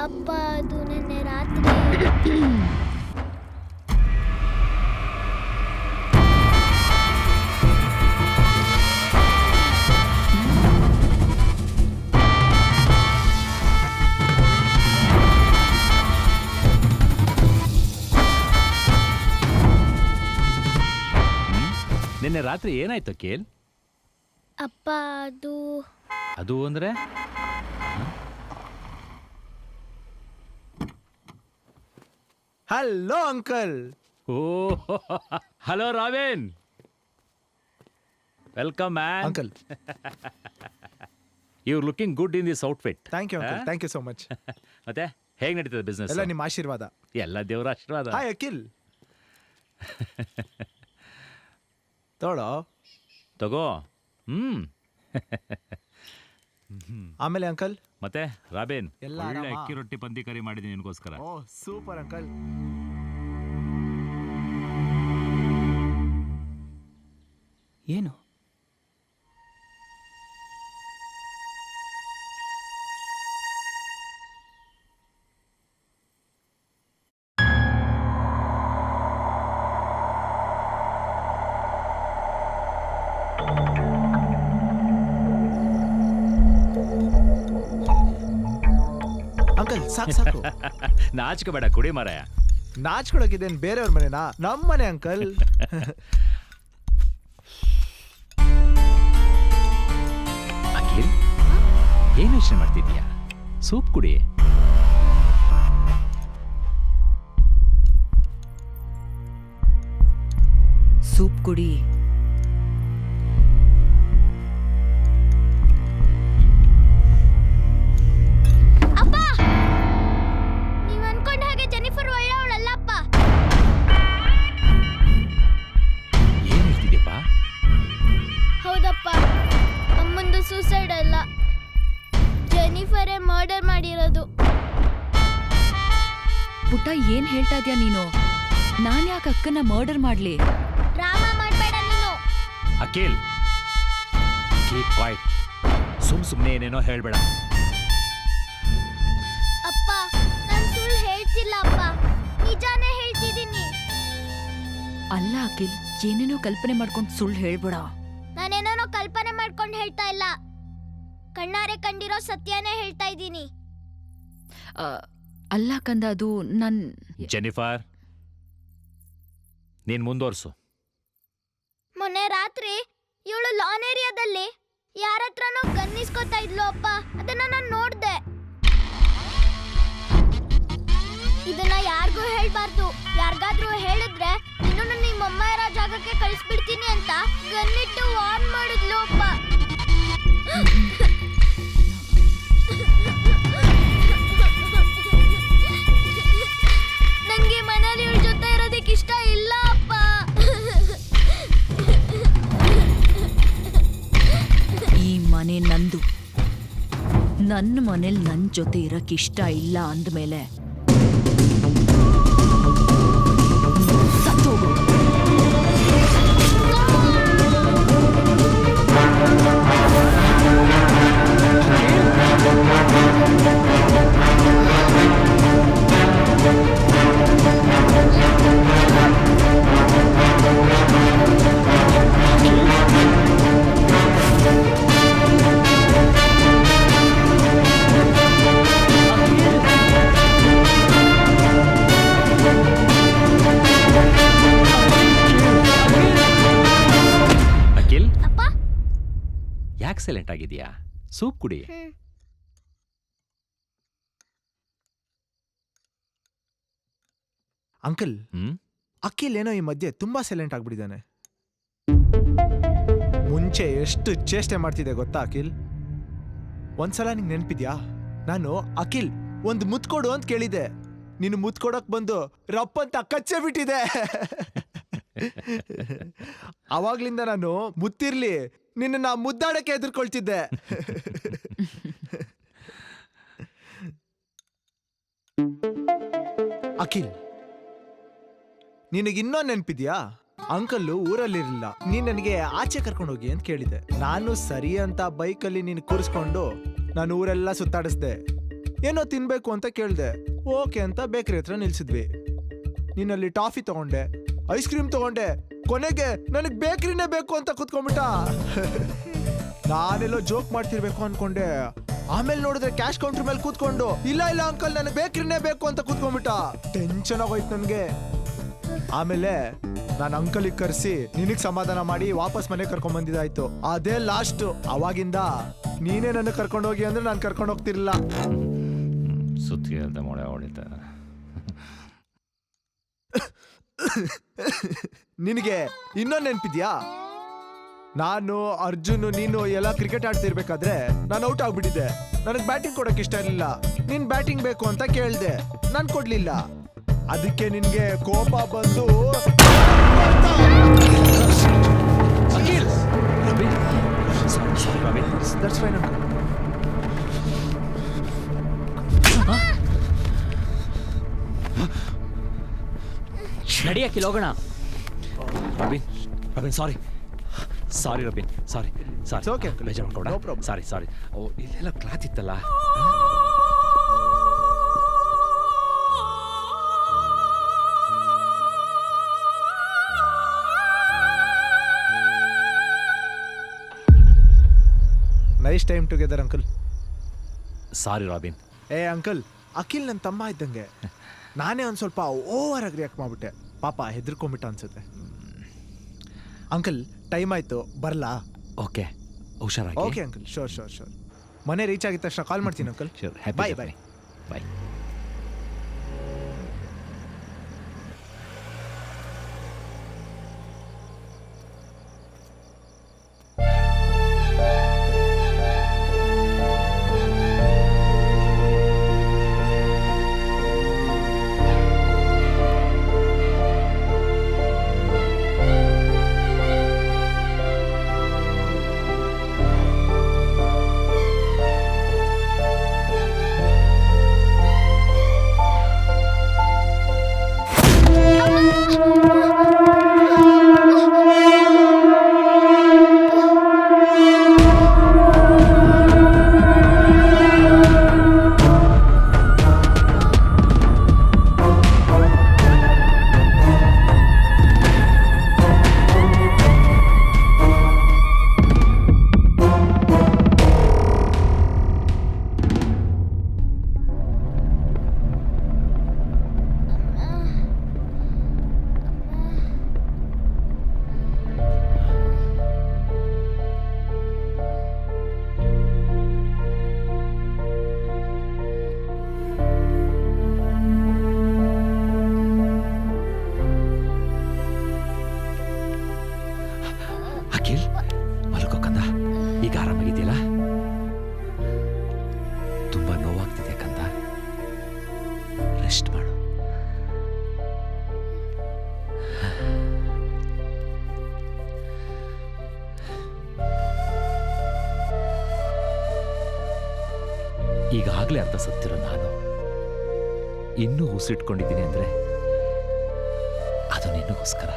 ಅಪ್ಪ, ಅದು ನೆನ್ನೆ ರಾತ್ರಿ ನಿನ್ನೆ ರಾತ್ರಿ ಏನಾಯ್ತು ಕೇಳ್? ಅಪ್ಪ, ಅದು ಅಂದ್ರೆ hello uncle. Oh, hello Raven. Welcome man. Uncle, you looking good in this outfit. Thank you uncle, thank you so much. ಮತ್ತೆ ಹೇಗೆ ನಡೀತದೆ ಬಿಸ್ನೆಸ್? ಎಲ್ಲ ನಿಮ್ಮ ಆಶೀರ್ವಾದ. ಎಲ್ಲ ದೇವರ ಆಶೀರ್ವಾದ. ಹಾಯ್ ಅಖಿಲ್. ತೋಳೋ ತಗೋ. ಆಮೇಲೆ ಅಂಕಲ್. ಮತ್ತೆ ರಾಬೇನ್, ಎಲ್ಲ ಒಳ್ಳೆ ಆರಾಮ? ಅಕ್ಕಿ ರೊಟ್ಟಿ ಪಂದಿ ಕರಿ ಮಾಡಿದ್ದೀನಿ ನಿನಗೋಸ್ಕರ. ಓ ಸೂಪರ್ ಅಂಕಲ್. ಏನು? ಸಾಕು ಸಾಕು. ನಾಚಿಕೆ ಬೇಡ, ಕುಡಿ ಮಾರಾಯ. ನಾಚ್ಕೊಳಕಿದೇನು ಬೇರೆಯವ್ರ ಮನೆನಾ? ನಮ್ಮ ಮನೆ ಅಂಕಲ್. ಅಖಿಲ್, ಏನು ಯೋಚನೆ ಮಾಡ್ತಿದ್ಯಾ? ಸೂಪ್ ಕುಡಿ. ಸೂಪ್ ಕುಡಿ. ಅಪ್ಪ, ನೀವ್ ಅನ್ಕೊಂಡ ಹಾಗೆ ಜೆನಿಫರ್ ಒಳ್ಳೆಯವಳಲ್ಲಪ್ಪ. ಏನ್ ಹೇಳ್ತಿದ್ಯಪ್ಪ? ಹೌದಪ್ಪ, ಅಮ್ಮಂದು ಸೂಸೈಡ್ ಅಲ್ಲ, ಜೆನಿಫರೇ ಮರ್ಡರ್ ಮಾಡಿರೋದು. ಪುಟ್ಟ, ಏನ್ ಹೇಳ್ತಾ ಇದ್ಯಾ ನೀನು? ನಾನ್ ಯಾಕೆ ಅಕ್ಕನ ಮರ್ಡರ್ ಮಾಡ್ಲಿ? ಡ್ರಾಮಾ ಮಾಡ್ಬೇಡ ನೀನು. Akhil, keep quiet. ಸುಮ್ನೆ ಏನೇನೋ ಹೇಳ್ಬೇಡ. ಅಪ್ಪ, ನಾನ್ ಸುಳ್ಳು ಹೇಳ್ತಿಲ್ಲ ಅಪ್ಪ, ನಿಜಾನೇ ಹೇಳ್ತಿದ್ದೀನಿ. ಅಲ್ಲ ಅಖಿಲ್, ಏನೇನೋ ಕಲ್ಪನೆ ಮಾಡ್ಕೊಂಡು ಸುಳ್ಳು ಹೇಳ್ಬೇಡ. ನಾನೇನೋ ಕಲ್ಪನೆ ಮಾಡ್ಕೊಂಡು ಹೇಳ್ತಾ ಇಲ್ಲ, ಕಣ್ಣಾರೆ ಕಂಡಿರೋ ಸತ್ಯನೇ ಹೇಳ್ತಾ ಇದ್ದೀನಿ. ಆ, ಅಲ್ಲ ಕಂದ, ಅದು ನನ್ ಜೆನಿಫರ್, ನೀನ್ ಮುಂದುವರ್ಸು. ಮೊನ್ನೆ ರಾತ್ರಿ ಇವಳು ಲಾನ್ ಏರಿಯಾದಲ್ಲಿ ಯಾರ ಹತ್ರನೋ ಗನ್ ಇಸ್ಕೊತಾ ಇದ್ಲು ಅಪ್ಪ, ಅದನ್ನ ನಾನು ನೋಡ್ದೆ. ಇದನ್ನ ಯಾರಿಗೂ ಹೇಳ್ಬಾರ್ದು, ಯಾರಿಗಾದ್ರೂ ಹೇಳಿದ್ರೆ ಇನ್ನೂ ನಿಮ್ಮಮ್ಮ ಇರೋ ಜಾಗಕ್ಕೆ ಕಳಿಸ್ಬಿಡ್ತೀನಿ ಅಂತ ಗನ್ನಿಟ್ಟು ವಾರ್ನ್ ಮಾಡಿದ್ಲು ಅಪ್ಪ. ನಂಗೆ ಮನೇಲಿ ಇವಳ ಜೊತೆ ಇರೋದಕ್ಕೆ ಇಷ್ಟ ಇಲ್ಲ ಅಪ್ಪ. ಈ ಮನೆ ನಂದು. ನನ್ನ ಮನೇಲಿ ನನ್ನ ಜೊತೆ ಇರಕ್ ಇಷ್ಟ ಇಲ್ಲ ಅಂದ್ಮೇಲೆ ಸತ್ತೋಗು. ಅಖಿಲ್, ಅಪ್ಪ, ಯಾಕೆ ಸೈಲೆಂಟ್ ಆಗಿದ್ಯಾ? ಸೂಪ್ ಕುಡಿ. ಅಂಕಲ್, ಹ್ಮ್ ಅಖಿಲ್ ಏನೋ ಈ ಮಧ್ಯೆ ತುಂಬಾ ಸೈಲೆಂಟ್ ಆಗ್ಬಿಟ್ಟಿದ್ದಾನೆ. ಮುಂಚೆ ಎಷ್ಟು ಚೇಷ್ಟೆ ಮಾಡ್ತಿದ್ದೆ ಗೊತ್ತಾ ಅಖಿಲ್? ಒಂದ್ಸಲ ನಿಂಗೆ ನೆನ್ಪಿದ್ಯಾ? ನಾನು ಅಖಿಲ್ ಒಂದು ಮುತ್ತು ಕೊಡು ಅಂತ ಕೇಳಿದ್ದೆ. ನೀನು ಮುತ್ತು ಕೊಡಕ್ ಬಂದು ರಪ್ಪ ಅಂತ ಕಚ್ಚೆ ಬಿಟ್ಟಿದೆ. ಅವಾಗ್ಲಿಂದ ನಾನು ಮುತ್ತಿರ್ಲಿ ನಿನ್ನ ಮುದ್ದಾಡಕ್ಕೆ ಎದುರ್ಕೊಳ್ತಿದ್ದೆ. ಅಖಿಲ್, ನಿನಗೆ ಇನ್ನೊಂದು ನೆನ್ಪಿದ್ಯಾ? ಅಂಕಲ್ಲು ಊರಲ್ಲಿರಲಿಲ್ಲ, ನೀನ್ ನನಗೆ ಆಚೆ ಕರ್ಕೊಂಡೋಗಿ ಅಂತ ಕೇಳಿದೆ. ನಾನು ಸರಿ ಅಂತ ಬೈಕಲ್ಲಿ ನೀನು ಕೂರಿಸ್ಕೊಂಡು ನಾನು ಊರೆಲ್ಲ ಸುತ್ತಾಡಿಸ್ದೆ. ಏನೋ ತಿನ್ಬೇಕು ಅಂತ ಕೇಳಿದೆ. ಓಕೆ ಅಂತ ಬೇಕರಿ ಹತ್ರ ನಿಲ್ಸಿದ್ವಿ. ನೀನಲ್ಲಿ ಟಾಫಿ ತಗೊಂಡೆ, ಐಸ್ ಕ್ರೀಮ್ ತಗೊಂಡೆ, ಕೊನೆಗೆ ನನಗೆ ಬೇಕರಿನೇ ಬೇಕು ಅಂತ ಕುತ್ಕೊಂಡ್ಬಿಟ್ಟ. ನಾನೆಲ್ಲೋ ಜೋಕ್ ಮಾಡ್ತಿರ್ಬೇಕು ಅನ್ಕೊಂಡೆ. ಆಮೇಲೆ ನೋಡಿದ್ರೆ ಕ್ಯಾಶ್ ಕೌಂಟರ್ ಮೇಲೆ ಕೂತ್ಕೊಂಡು ಇಲ್ಲ ಇಲ್ಲ ಅಂಕಲ್ ನನಗೆ ಬೇಕರಿನೇ ಬೇಕು ಅಂತ ಕೂತ್ಕೊಂಡ್ಬಿಟ್ಟ. ಟೆನ್ಷನ್ ಆಗೋಯ್ತು ನನಗೆ. ಆಮೇಲೆ ನಾನು ಅಂಕಲಿಗೆ ಕರೆಸಿ ನಿನಗೆ ಸಮಾಧಾನ ಮಾಡಿ ವಾಪಸ್ ಮನೆ ಕರ್ಕೊಂಡ್ ಬಂದಿದ್ದಾಯ್ತು. ಅದೇ ಲಾಸ್ಟ್. ಅವಾಗಿಂದ ನೀನೇ ನನ್ನ ಕರ್ಕೊಂಡು ಹೋಗಿ ಅಂದ್ರೆ ನಾನು ಕರ್ಕೊಂಡು ಹೋಗ್ತಿರ್ಲಿಲ್ಲ. ಸುತ್ತಿ ಅಂತ ಮೊಳೆ ಹೊಡಿತ. ನಿನಗೆ ಇನ್ನೊಂದು ನೆನ್ಪಿದ್ಯಾ? ನಾನು ಅರ್ಜುನ್ ನೀನು ಎಲ್ಲ ಕ್ರಿಕೆಟ್ ಆಡ್ತಿರ್ಬೇಕಾದ್ರೆ ನಾನು ಔಟ್ ಆಗ್ಬಿಟ್ಟಿದ್ದೆ. ನನಗೆ ಬ್ಯಾಟಿಂಗ್ ಕೊಡಕ್ ಇಷ್ಟ ಇರಲಿಲ್ಲ. ನೀನ್ ಬ್ಯಾಟಿಂಗ್ ಬೇಕು ಅಂತ ಕೇಳ್ದೆ, ನಾನು ಕೊಡ್ಲಿಲ್ಲ. ಅದಕ್ಕೆ ನಿನ್ಗೆ ಕೋಪ ಬಂದು Akhil, Ravi, sorry, Ravi. That's fine uncle. ನಡಿ ಅಖಿಲ್, ಹೋಗೋಣ. ರಬಿನ್, ಸಾರಿ ರಬಿನ್, ಸಾರಿ It's okay, uncle. ಬೇಜಾರು ಮಾಡ್ಕೊಬೇಡ. No problem. ಸಾರಿ. ಓ, ಇಲ್ಲೆಲ್ಲ ಕ್ಲಾತ್ ಇತ್ತಲ್ಲ. Nice time together uncle. Sorry Robin. ಏ ಅಂಕಲ್, ಅಖಿಲ್ ನನ್ನ ತಮ್ಮ ಇದ್ದಂಗೆ. ನಾನೇ ಒಂದು ಸ್ವಲ್ಪ ಓವರ್ ಆಗಿ ರಿಯಾಕ್ಟ್ ಮಾಡ್ಬಿಟ್ಟೆ. ಪಾಪ ಹೆದರ್ಕೊಂಬಿಟ್ಟ ಅನ್ಸುತ್ತೆ. ಅಂಕಲ್ ಟೈಮ್ ಆಯ್ತು, ಬರಲಾ? ಓಕೆ, ಹುಷಾರಾಗಿ. Okay uncle, sure. ಮನೆ ರೀಚ್ ಆಗಿದ ತಕ್ಷಣ ಕಾಲ್ ಮಾಡ್ತೀನಿ uncle. Sure, happy bye journey. Bye. Akhil, ಮಲ್ಕೋ ಕಂದ. ಈಗ ಆರಾಮಾಗಿದೆಯಲ್ಲ? ತುಂಬಾ ನೋವಾಗ್ತಿದೆ ಕಂದ, ರೆಸ್ಟ್ ಮಾಡು. ಈಗಾಗಲೇ ಅರ್ಧ ಸತ್ತಿರೋ ನಾನು ಇನ್ನೂ ಉಸಿಟ್ಕೊಂಡಿದ್ದೀನಿ ಅಂದ್ರೆ ಅದು ನಿನಗೋಸ್ಕರ,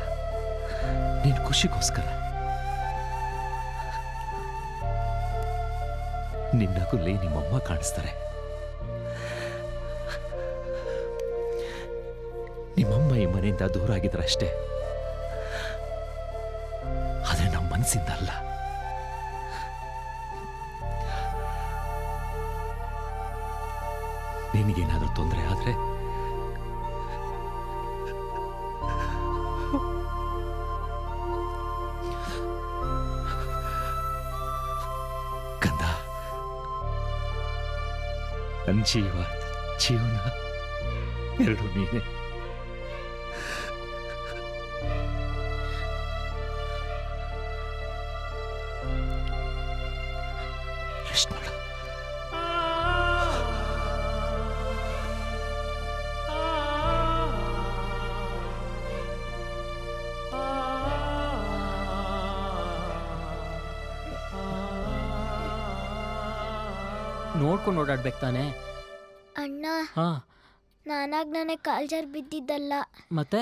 ನಿನ್ನ ಖುಷಿಗೋಸ್ಕರ. ನಿನ್ನಗುಲ್ಲೇ ನಿಮ್ಮಮ್ಮ ಕಾಣಿಸ್ತಾರೆ. ನಿಮ್ಮಮ್ಮ ಈ ಮನೆಯಿಂದ ದೂರ ಆಗಿದ್ರೆ ಅಷ್ಟೇ, ಆದ್ರೆ ನಮ್ಮ ಮನಸ್ಸಿಂದ ಅಲ್ಲ. ನಿನಗೇನಾದ್ರೂ ತೊಂದರೆ ಆದ್ರೆ ಕಂದ, ನನ್ನ ಜೀವನ ಎರಡು ನೀನೆ. ರೆಸ್ಟ್ ಮಾಡು. ನೋಡ್ಕೊಂಡು ಓಡಾಡ್ಬೇಕು ತಾನೆ. ಅಣ್ಣ, ಹಾ, ನಾನಾಗ್ ನನಗೆ ಕಾಲ್ ಜಾರ್ ಬಿದ್ದಿದ್ದಲ್ಲ. ಮತ್ತೆ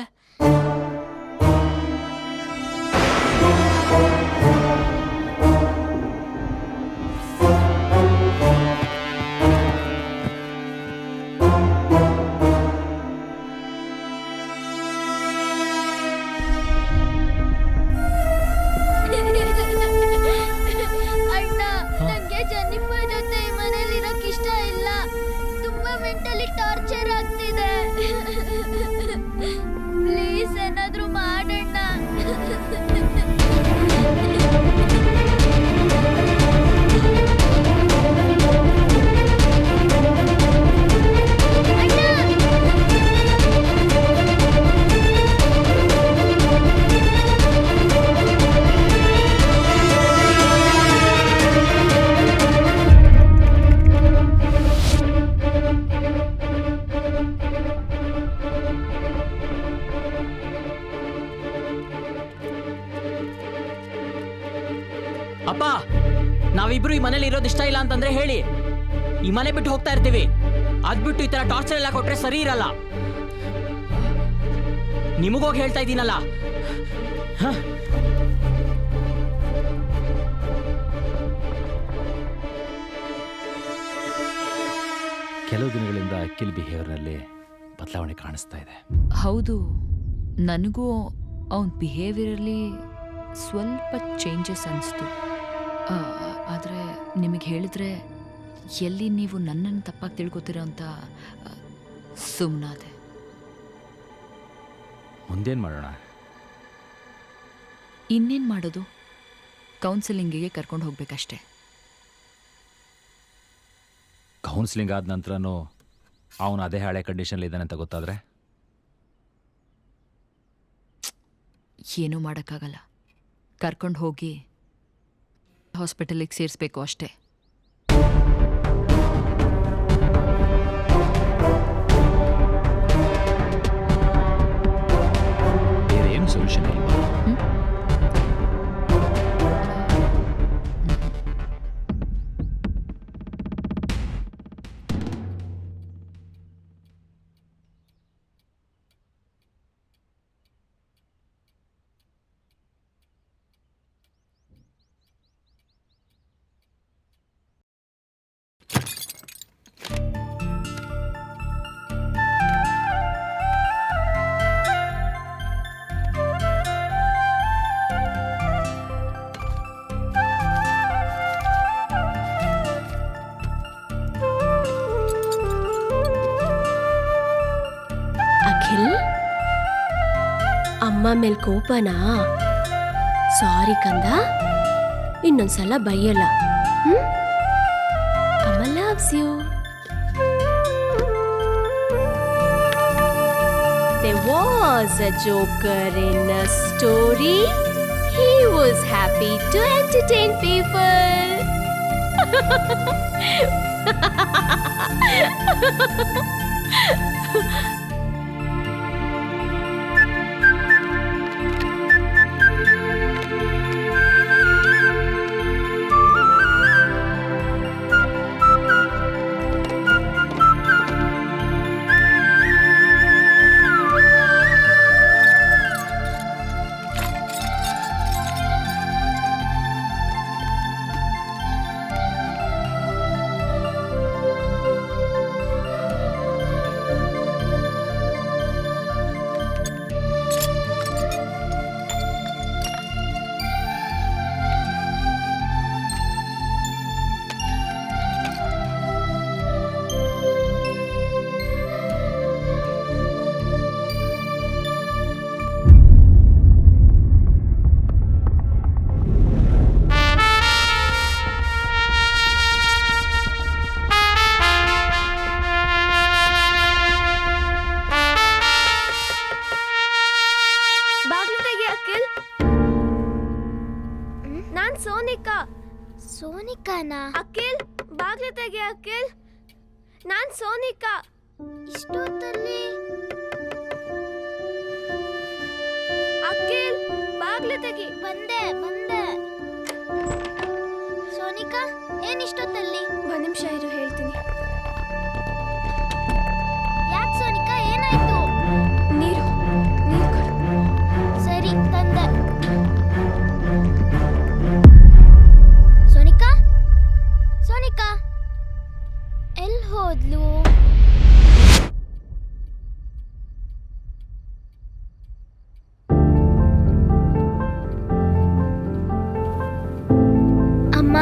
ಅಣ್ಣ, ನಂಗೆ ಜನ್ನಿಪ್ಪ ಜೊತೆ ಈ ಮನೇಲಿ ಇರೋಕ್ ಇಷ್ಟ ಇಲ್ಲ. ತುಂಬಾ ಮೆಂಟಲಿ ಟಾರ್ಚರ್ ಆಗ್ತಿದೆ. ಪ್ಲೀಸ್ ಏನಾದ್ರೂ ಮಾಡಣ್ಣ. ಅಪ್ಪ, ನಾವಿಬ್ರು ಈ ಮನೇಲಿ ಇರೋದು ಇಷ್ಟ ಇಲ್ಲ ಅಂತಂದ್ರೆ ಹೇಳಿ, ಈ ಮನೆ ಬಿಟ್ಟು ಹೋಗ್ತಾ ಇರ್ತೀವಿ. ಅದ್ಬಿಟ್ಟು ಈ ತರ ಟಾರ್ಚರ್ ಎಲ್ಲ ಕೊಟ್ರೆ ಸರಿ ಇರಲ್ಲ. ನಿಮಗೋಗಿ ಹೇಳ್ತಾ ಇದ್ದೀನಲ್ಲ. ಕೆಲವು ದಿನಗಳಿಂದ ಅಖಿಲ್ ಬಿಹೇವಿಯರ್ನಲ್ಲಿ ಬದಲಾವಣೆ ಕಾಣಿಸ್ತಾ ಇದೆ. ಹೌದು, ನನಗೂ ಅವನ ಬಿಹೇವಿಯರಲ್ಲಿ ಸ್ವಲ್ಪ ಚೇಂಜಸ್ ಅನಿಸ್ತು. ಆದರೆ ನಿಮಗೆ ಹೇಳಿದ್ರೆ ಎಲ್ಲಿ ನೀವು ನನ್ನನ್ನು ತಪ್ಪಾಗಿ ತಿಳ್ಕೊತೀರೋ ಅಂತ ಸುಮ್ಮನಾದೆ. ಮುಂದೇನು ಮಾಡೋಣ? ಇನ್ನೇನು ಮಾಡೋದು? ಕೌನ್ಸಿಲಿಂಗಿಗೆ ಕರ್ಕೊಂಡು ಹೋಗ್ಬೇಕಷ್ಟೆ. ಕೌನ್ಸಿಲಿಂಗ್ ಆದ ನಂತರನೂ ಅವನು ಅದೇ ಹಳೆ ಕಂಡೀಷನಲ್ಲಿ ಇದ್ದಾನೆ ಅಂತ ಗೊತ್ತಾದರೆ? ಏನೂ ಮಾಡೋಕ್ಕಾಗಲ್ಲ. ಕರ್ಕೊಂಡು ಹೋಗಿ ಹಾಸ್ಪಿಟಲಿಗೆ ಸೇರಿಸ್ಬೇಕು ಅಷ್ಟೇ. ಬೇರೆ ಏನು ಸೊಲ್ಯೂಷನ್ ಇಲ್ವಾ? ಅಖಿಲ್, ಅಮ್ಮ ಮೇಲ್ ಕೋಪನಾ? ಸಾರಿ ಕಂದ, ಇನ್ನೊಂದ್ಸಲ ಬೈಯಲ್ಲ. ಅಮ್ಮ loves you. There was a joker in a story. He was happy to entertain people. ನಾನ್ ಸೋನಿಕಾ. ಸೋನಿಕಾನಾ? ಅಖಿಲ್, ಬಾಗ್ಲು ತೆಗಿ ಅಖಿಲ್. ನಾನ್ ಸೋನಿಕಾ. ಇಷ್ಟೊತ್ತಲ್ಲಿ? ಅಖಿಲ್, ಬಾಗ್ಲು ತೆಗಿ. ಬಂದೆ. ಸೋನಿಕಾ, ಏನ್ ಇಷ್ಟೊತ್ತಲ್ಲಿ? ಒಂದ್ ನಿಮಿಷ ಇರು, ಹೇಳ್ತೀನಿ. ಯಾಕೆ ಸೋನಿಕಾ, ಏನಾಯ್ತು? ನೀರು ಕೊಡು. ಸರಿ, ತಂದೆ. ಸೋನಿಕಾ ಎಲ್ಲಿ ಹೋದ್ಲು? ಅಮ್ಮ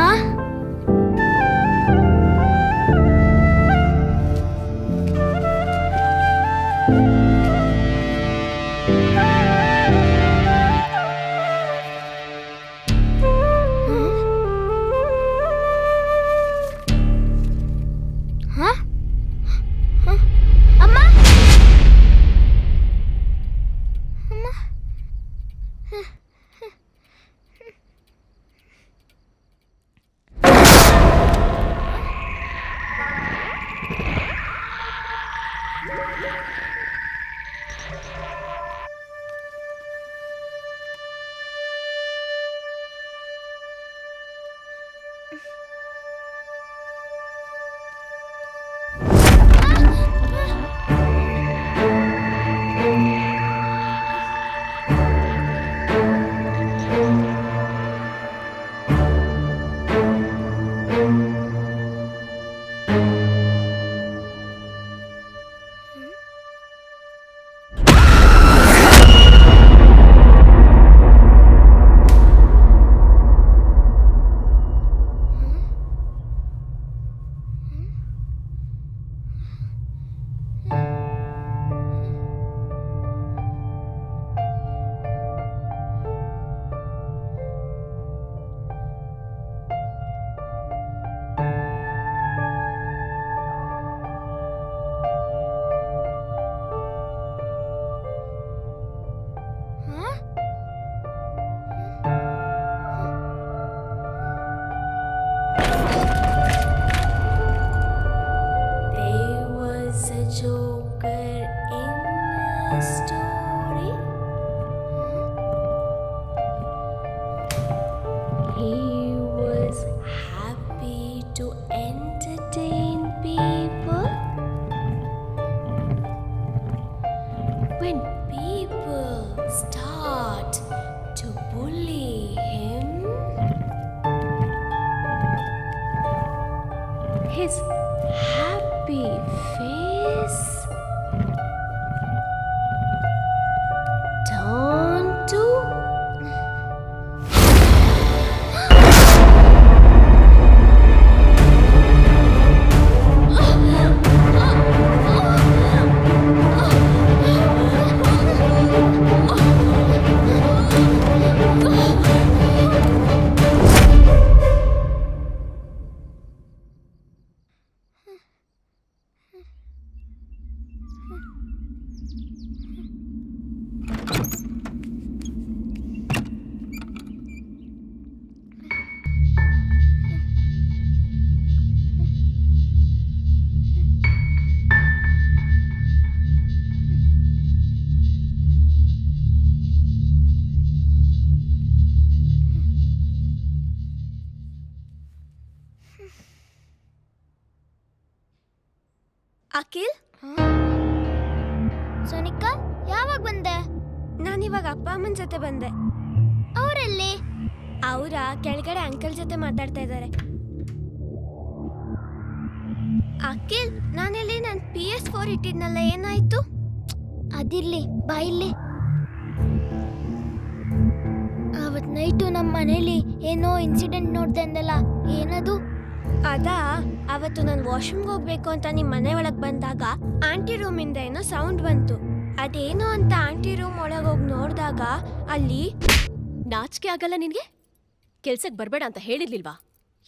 story. He was happy to entertain people. When people start to bully him, his happy face turn to Akhil. Sonika ಯಾವಾಗ ಬಂದೆ? ನಾನಿವಾಗ ಅಪ್ಪ ಅಮ್ಮನ ಜೊತೆ ಬಂದೆ. ಅವರಲ್ಲಿ ಅವರ ಕೆಳಗಡೆ ಅಂಕಲ್ ಜೊತೆ ಮಾತಾಡ್ತಾ ಇದ್ದಾರೆ. ಅಖಿಲ್, ನಾನೆಲ್ಲಿ ನನ್ನ PS4 ಇಟ್ಟಿದ್ನಲ್ಲ, ಏನಾಯ್ತು? ಅದಿರ್ಲಿ, ಬಾಯಿಲ್ಲಿ. ಅವತ್ ನೈಟು ನಮ್ಮ ಮನೇಲಿ ಏನೋ ಇನ್ಸಿಡೆಂಟ್ ನೋಡ್ದೆ ಅಂದಲ್ಲ, ಏನದು? ಅದಾ, ಅವತ್ತು ನಾನು ವಾಶ್ರೂಮ್ಗೆ ಹೋಗ್ಬೇಕು ಅಂತ ನಿಮ್ಮ ಮನೆ ಒಳಗೆ ಬಂದಾಗ ಆಂಟಿ ರೂಮಿಂದ ಏನೋ ಸೌಂಡ್ ಬಂತು. ಅದೇನೋ ಅಂತ ಆಂಟಿ ರೂಮ್ ಒಳಗೆ ಹೋಗಿ ನೋಡಿದಾಗ ಅಲ್ಲಿ ನಾಚಿಕೆ ಆಗಲ್ಲ ನಿನ್ಗೆ? ಕೆಲ್ಸಕ್ಕೆ ಬರ್ಬೇಡ ಅಂತ ಹೇಳಿರ್ಲಿಲ್ವಾ?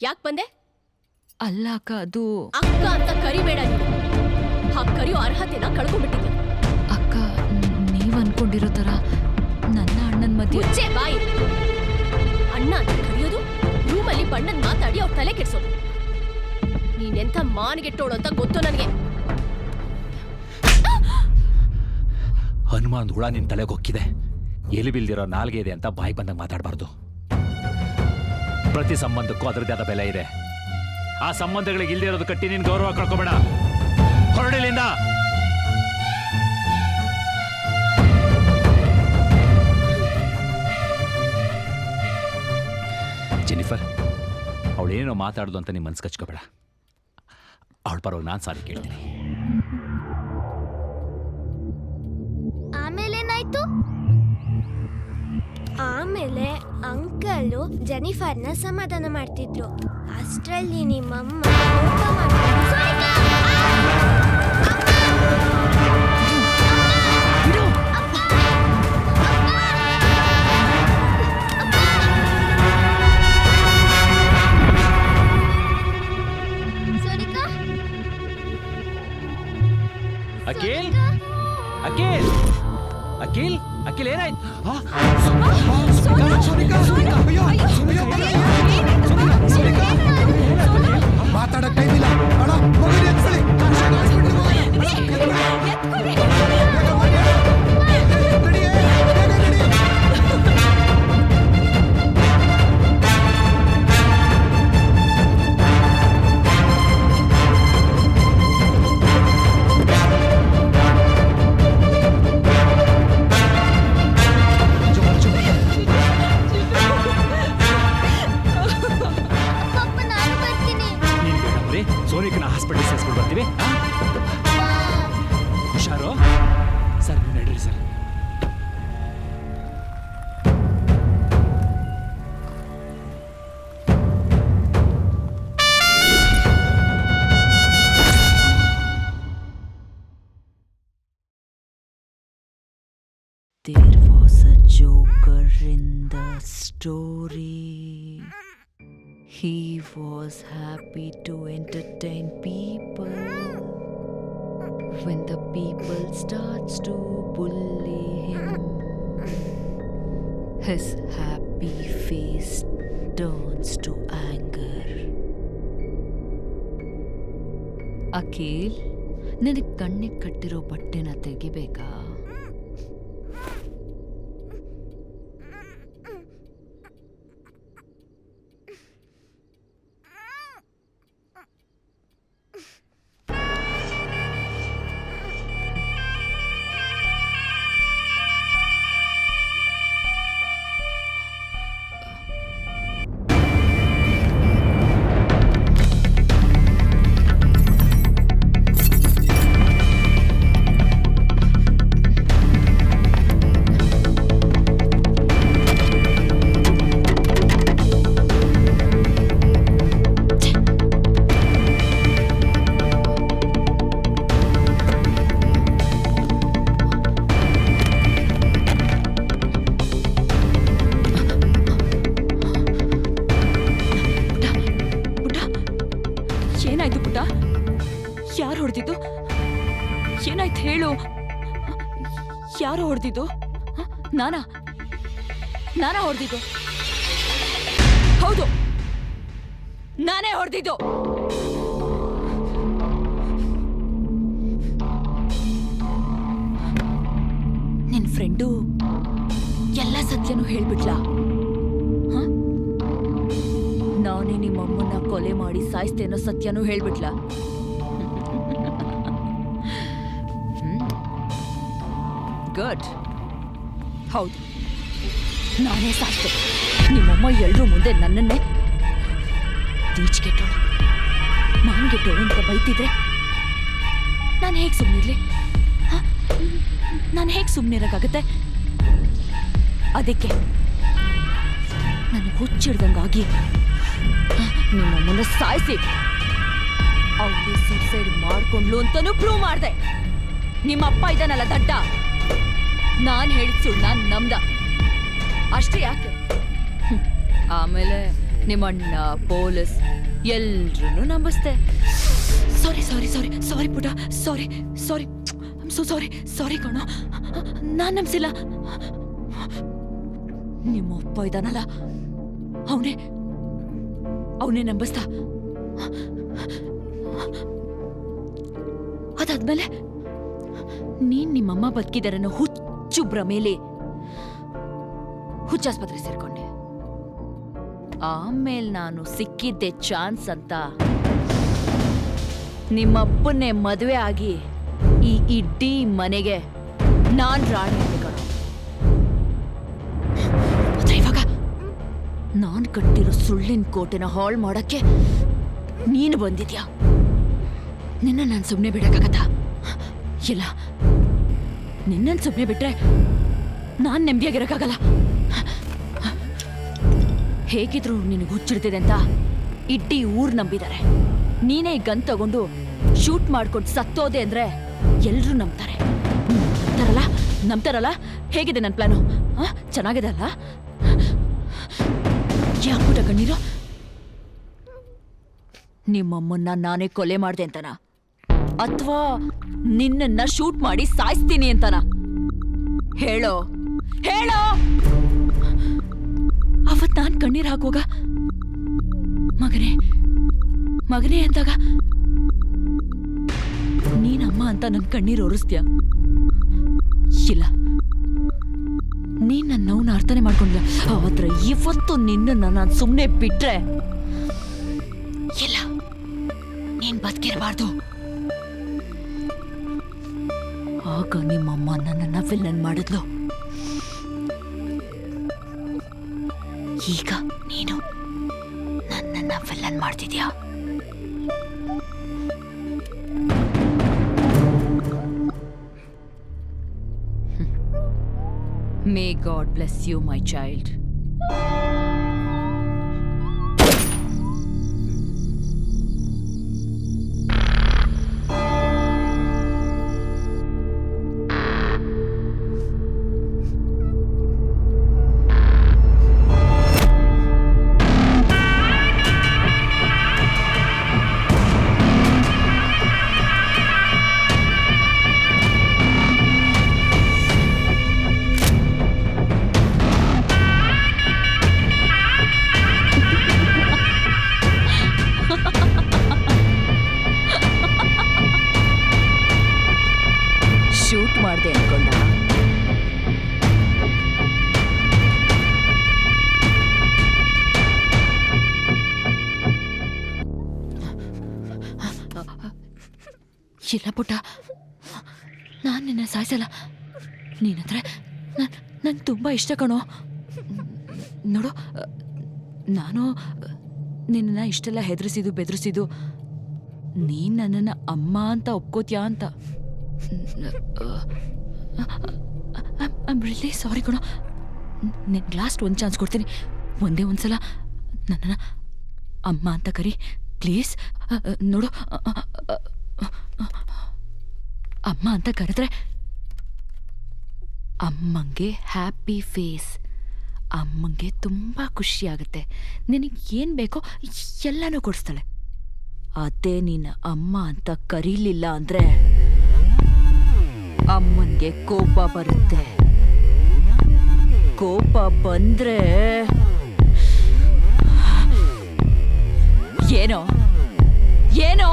ಯಾಕೆ ಬಂದೆ? ಅಲ್ಲ ಅಕ್ಕ, ಅದು ಅಕ್ಕ ಅಂತ ಕರಿಬೇಡ ನೀನು. ಹಾಗೆ ಕರಿಯೋ ಅರ್ಹತೆನ ಕಳ್ಕೊಂಡ್ಬಿಟ್ಟಿದ್ದೆ. ಅಕ್ಕ, ನೀವ್ ಅನ್ಕೊಂಡಿರೋ ತರ ನನ್ನ ಅಣ್ಣನ ಮಧ್ಯೆ ಮುಚ್ಚೆ ಬಾಯಿ. ಅಣ್ಣ ಅಂತ ಕರೆಯೋದು, ರೂಮಲ್ಲಿ ಬಣ್ಣದ ಮಾತಾಡಿ ಅವ್ರ ತಲೆ ಕೆಡ್ಸೋದು. ನೀನೆಂಥ ಮಾನ್ಗೆಟ್ಟೋಳು ಅಂತ ಗೊತ್ತು ನನಗೆ. ಹನುಮಾನ್ ಹುಳ ನಿನ್ ತಲೆಗೆ ಹೊಕ್ಕಿದೆ. ಎಲಿ ಬಿಲ್ದಿರೋ ನಾಲ್ಗೆ ಇದೆ ಅಂತ ಬಾಯಿ ಬಂದಂಗೆ ಮಾತಾಡಬಾರ್ದು. ಪ್ರತಿ ಸಂಬಂಧಕ್ಕೂ ಅದರದ್ದೇ ಆದ ಬೆಲೆ ಇದೆ. ಆ ಸಂಬಂಧಗಳಿಗೆ ಇಲ್ದಿರೋದು ಕಟ್ಟಿ ನೀನ್ ಗೌರವ ಕಳ್ಕೊಬೇಡ. ಹೊರಡಿಲಿಂದ. ಜೆನಿಫರ್, ಅವಳೇನೋ ಮಾತಾಡ್ದು ಅಂತ ನಿಮ್ಮ ಮನ್ಸು ಕಚ್ಕೋಬೇಡ. ಅವಳ ಪರವಾಗಿ ನಾನು ಸಾರಿ ಕೇಳ್ತೀನಿ. ಆಮೇಲೇನಾಯ್ತು? ಆಮೇಲೆ ಅಂಕಲು ಜೆನಿಫರ್ನ ಸಮಾಧಾನ ಮಾಡ್ತಿದ್ರು. ಅಷ್ಟರಲ್ಲಿ ನಿಮ್ಮಮ್ಮ ಊಟ ಮಾಡ್ತಿದ್ರು. ಸೋನಿಕಾ, ಅಖಿಲ್, ಅಖಿಲ್, ಅಖಿಲ್, ಅಖಿಲ್ ಏನಾಯ್ತು? ಮಾತಾಡಕ್ ಟೈಮ್ ಇಲ್ಲ. ಅಣ್ಣ, ಮಗುನ ಎತ್ಕೊಳ್ಳಿ. ಅಪ್ಪ, ನಾನು ಬರ್ತೀನಿ. ನೀನ್ ಬೇಡಂದ್ರೆ ಸೋನಿಕನ ಹಾಸ್ಪಿಟಲ್ ಸೇರಿಸ್ಕೊಂಡು ಬರ್ತೀವಿ. ಹುಷಾರು ಸರ್, ನೀವು ನಡ್ರಿ sir. There was a joker in the story. He was happy to entertain people. When the people starts to bully him, his happy face turns to anger. Akhil, ನಿನಗೆ ಕಣ್ಣಿಗೆ ಕಟ್ಟಿರೋ ಬಟ್ಟೆನ ತೆಗಿಬೇಕಾ? ಯಾರು ಹೊಡೆದಿದ್ದು? ನಾನಾ ಹೊಡೆದಿದ್ದು? ಹೌದು, ನಾನೇ ಹೊಡೆದಿದ್ದು. ನಿನ್ ಫ್ರೆಂಡು ಎಲ್ಲ ಸತ್ಯನೂ ಹೇಳ್ಬಿಟ್ಲ? ನಾನೇ ನಿಮ್ಮಮ್ಮನ್ನ ಕೊಲೆ ಮಾಡಿ ಸಾಯಿಸ್ತೆ ಅನ್ನೋ ಸತ್ಯನೂ ಹೇಳ್ಬಿಟ್ಲ? ಗುಡ್. ಹೌದು, ನಾನೇ ಸಾಯ್ತೆ. ನಿಮ್ಮಮ್ಮ ಎಲ್ರೂ ಮುಂದೆ ನನ್ನನ್ನೇ ತೀಚ್ಗೆಟ್ಟೋಳು, ಮಾನ್ಗೆಟ್ಟೋಳು ಅಂತ ಬೈತಿದ್ರೆ ನಾನು ಹೇಗೆ ಸುಮ್ಮನಿರ್ಲಿ? ನಾನು ಹೇಗೆ ಸುಮ್ಮನಿರಕ್ಕಾಗತ್ತೆ? ಅದಕ್ಕೆ ನನಗೆ ಹುಚ್ಚಿಡ್ದಂಗಾಗಿ ನಿಮ್ಮಮ್ಮನ ಸಾಯಿಸಿ ಅವಳು ಸೂಸೈಡ್ ಮಾಡ್ಕೊಂಡ್ಲು ಅಂತಾನೂ ಪ್ರೂವ್ ಮಾಡಿದೆ. ನಿಮ್ಮಪ್ಪ ಇದ್ದಾನಲ್ಲ ದಡ್ಡ, ನಾನು ಹೇಳಿದ ಸುಳ್ಳ ನಮ್ದ ಅಷ್ಟೇ. ಯಾಕೆ ಆಮೇಲೆ ನಿಮ್ಮಣ್ಣ, ಪೊಲೀಸ್ ಎಲ್ರೂ ನಂಬಿಸ್ದೆ. ಸಾರಿ ಸಾರಿ ಸಾರಿ ಸಾರಿ ಪುಟ, ಸಾರಿ ಸಾರಿ ಸಾರಿ ಕಣೋ, ನಾನ್ ನಂಬಿಸಿಲ್ಲ. ನಿಮ್ಮಪ್ಪ ಇದ್ದಾನಲ್ಲ ಅವನೇ ನಂಬಿಸ್ದ. ಅದಾದ್ಮೇಲೆ ನೀನ್ ನಿಮ್ಮಮ್ಮ ಬದುಕಿದಾರನ್ನೋ ಹುಚ್ಚು ಭ್ರಮೇಲಿ ಹುಚ್ಚಾಸ್ಪತ್ರೆ ಸೇರ್ಕೊಂಡೆ. ಆಮೇಲೆ ನಾನು ಸಿಕ್ಕಿದ್ದೆ ಚಾನ್ಸ್ ಅಂತ ನಿಮ್ಮಪ್ಪನ್ನೇ ಮದುವೆ ಆಗಿ ಈ ಇಡೀ ಮನೆಗೆ ನಾನ್ ರಾಣಿ ಕಣೋ. ಆದ್ರೆ ಇವಾಗ ನಾನ್ ಕಟ್ಟಿರೋ ಸುಳ್ಳಿನ ಕೋಟೆನ ಹಾಳು ಮಾಡಕ್ಕೆ ನೀನು ಬಂದಿದ್ಯಾ. ನಿನ್ನ ನಾನು ಸುಮ್ಮನೆ ಬಿಡಕ್ಕಾಗತ್ತಾ? ಇಲ್ಲ, ನಿನ್ನನ್ನು ಸುಮ್ಮನೆ ಬಿಟ್ರೆ ನಾನ್ ನೆಮ್ಮದಿಯಾಗಿರಕ್ಕಾಗಲ್ಲ. ಹೇಗಿದ್ರು ನಿನಗೆ ಹುಚ್ಚಿಡ್ತಿದೆ ಅಂತ ಇಡೀ ಊರ್ ನಂಬಿದ್ದಾರೆ. ನೀನೇ ಗನ್ ತಗೊಂಡು ಶೂಟ್ ಮಾಡ್ಕೊಂಡು ಸತ್ತೋದೆ ಅಂದ್ರೆ ಎಲ್ರೂ ನಂಬ್ತಾರಲ್ಲ. ಹೇಗಿದೆ ನನ್ನ ಪ್ಲಾನು? ಚೆನ್ನಾಗಿದೆ ಅಲ್ಲ? ಯಾಕೂಟ ಕಣ್ಣೀರು? ನಿಮ್ಮಮ್ಮನ್ನ ನಾನೇ ಕೊಲೆ ಮಾಡ್ದೆ ಅಂತನಾ, ಅಥವಾ ನಿನ್ನನ್ನ ಶೂಟ್ ಮಾಡಿ ಸಾಯಿಸ್ತೀನಿ ಅಂತನಾ? ಹೇಳೋ. ಅವತ್ ನಾನ್ ಕಣ್ಣೀರ್ ಹಾಕುವಾಗ ಮಗನೇ ಅಂದಾಗ ನೀನಮ್ಮ ಅಂತ ನನ್ ಕಣ್ಣೀರ್ ಒರೆಸ್ತೀಯ? ಇಲ್ಲ, ನೀನ್ ನನ್ನ ನೋವನ್ನ ಅರ್ಥನೆ ಮಾಡ್ಕೊಂಡಿಲ್ಲ. ಆದ್ರೆ ಇವತ್ತು ನಿನ್ನನ್ನ ನಾನು ಸುಮ್ಮನೆ ಬಿಟ್ರೆ ಇಲ್ಲ, ನೀನ್ ಬದುಕಿರಬಾರ್ದು. ಆಗ ನಿಮ್ಮಮ್ಮ ನನ್ನನ್ನ ವಿಲನ್ ಮಾಡಿದ್ಲು. ಈಗ ನೀನು ನನ್ನನ್ನ ವಿಲನ್ ಮಾಡ್ತಿದ್ಯಾ? May God bless you, my child. Shoot ಮಾಡ್ದೆ ಅನ್ಕೊಂಡ? ಇಲ್ಲ ಪುಟ್ಟ, ನಾನು ನಿನ್ನ ಸಾಯಿಸಲ್ಲ. ನೀನಂದ್ರೆ ನನ್ ತುಂಬಾ ಇಷ್ಟ ಕಣೋ. ನೋಡು, ನಾನು ನಿನ್ನ ಇಷ್ಟೆಲ್ಲ ಹೆದರಿಸಿದ್ದು ಬೆದರಿಸಿದ್ದು ನೀನ್ ನನ್ನನ್ನ ಅಮ್ಮ ಅಂತ ಒಪ್ಕೋತ್ಯಾ ಅಂತ. ಐಮ್ ರಿಯಲಿ ಸಾರಿ ಕಣೋ. ನಿನ್ಗೆ ಲಾಸ್ಟ್ ಒಂದು ಚಾನ್ಸ್ ಕೊಡ್ತೀನಿ. ಒಂದೇ ಒಂದ್ಸಲ ನನ್ನನ್ನು ಅಮ್ಮ ಅಂತ ಕರಿ ಪ್ಲೀಸ್. ನೋಡು, ಅಮ್ಮ ಅಂತ ಕರೆದ್ರೆ ಅಮ್ಮಂಗೆ ಹ್ಯಾಪಿ ಫೇಸ್, ಅಮ್ಮಂಗೆ ತುಂಬ ಖುಷಿ ಆಗುತ್ತೆ. ನಿನಗೆ ಏನು ಬೇಕೋ ಎಲ್ಲನೂ ಕೊಡಿಸ್ತಾಳೆ. ಅದೇ ನೀನು ಅಮ್ಮ ಅಂತ ಕರೀಲಿಲ್ಲ ಅಂದರೆ ಅಮ್ಮನ್ಗೆ ಕೋಪ ಬರುತ್ತೆ. ಕೋಪ ಬಂದ್ರೆ ಏನೋ ಏನೋ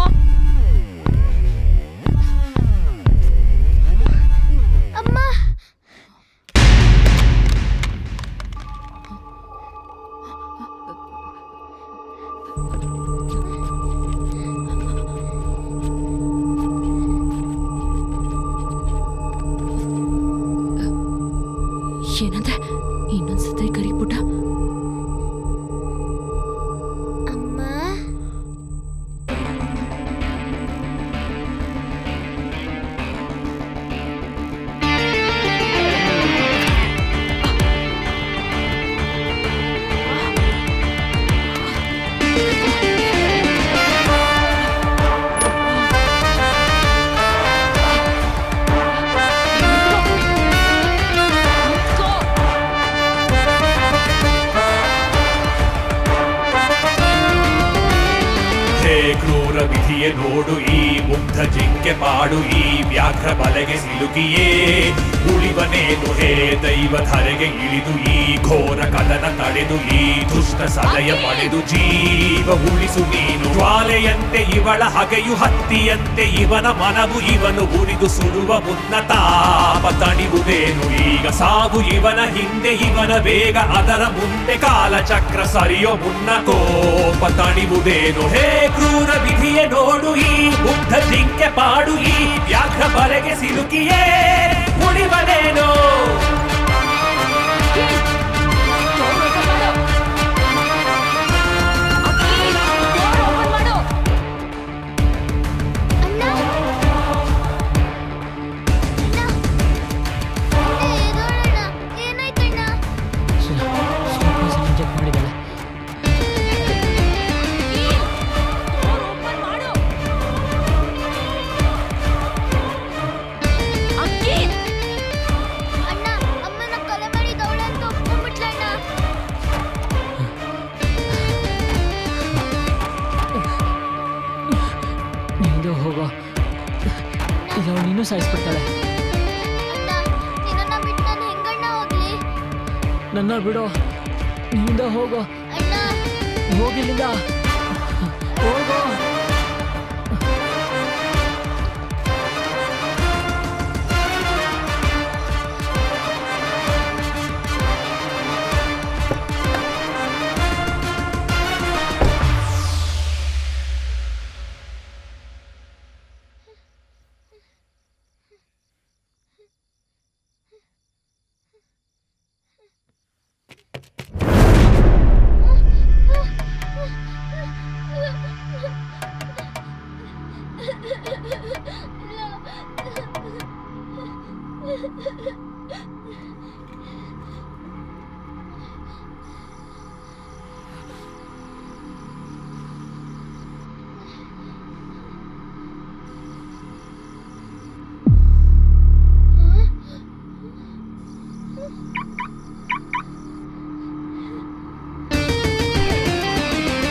ಅಮ್ಮ ಏನಂದ್ರೆ ಇನ್ನೊಂದ್ಸತಿ ಕರಿಪುಟ. ಅಮ್ಮ ಕ್ರೂರ ವಿಧಿಯೇ ನೋಡು ಈ ಮುಗ್ಧ ಜಿಂಕೆ ಪಾಡು ಈ ವ್ಯಾಘ್ರ ಬಲೆಗೆ ಸಿಲುಕಿಯೇ ಉಳಿವನೇನು ಹೇ ದೈವ ಧರೆಗೆ ಇಳಿದು ಈ ಘೋರ ಕದನ ತಡೆದು ಈ ದುಷ್ಟ ಸಲಯ ಪಡೆದು ಜೀವ ಉಳಿಸು ನೀನು. ಜ್ವಾಲೆಯಂತೆ ಇವಳ ಹಗೆಯು ಹತ್ತಿಯಂತೆ ಇವನ ಮನವು ಇವನು ಉರಿದು ಸುಡುವ ಮುನ್ನ ತಾಪ ತಣಿವುದೇನು ಈಗ ಸಾವು ಇವನ ಹಿಂದೆ ಇವನ ವೇಗ ಅದರ ಮುಂದೆ ಕಾಲಚಕ್ರ ಸರಿಯೋ ಮುನ್ನ ಕೋಪ ತಣಿವುದೇನು ಹೇ ಕ್ರೂರ ವಿಧಿಯೇ ನೋಡು ಈ ಮುಗ್ಧ ಜಿಂಕೆ ಪಾಡು ಈ ವ್ಯಾಘ್ರ ಬಲೆಗೆ ಸಿಲುಕಿಯೇ ಉಳಿವನೇನು. ಹೋಗೋ ಇಲ್ಲ ನೀನು ಸಾಯಿಸ್ಬಿಡ್ತಾಳೆ. ನನ್ನ ಬಿಡೋ, ನಿನ್ನಿಂದ ಹೋಗೋ, ಹೋಗಿಲ್ಲಿಂದ ಹೋಗೋ.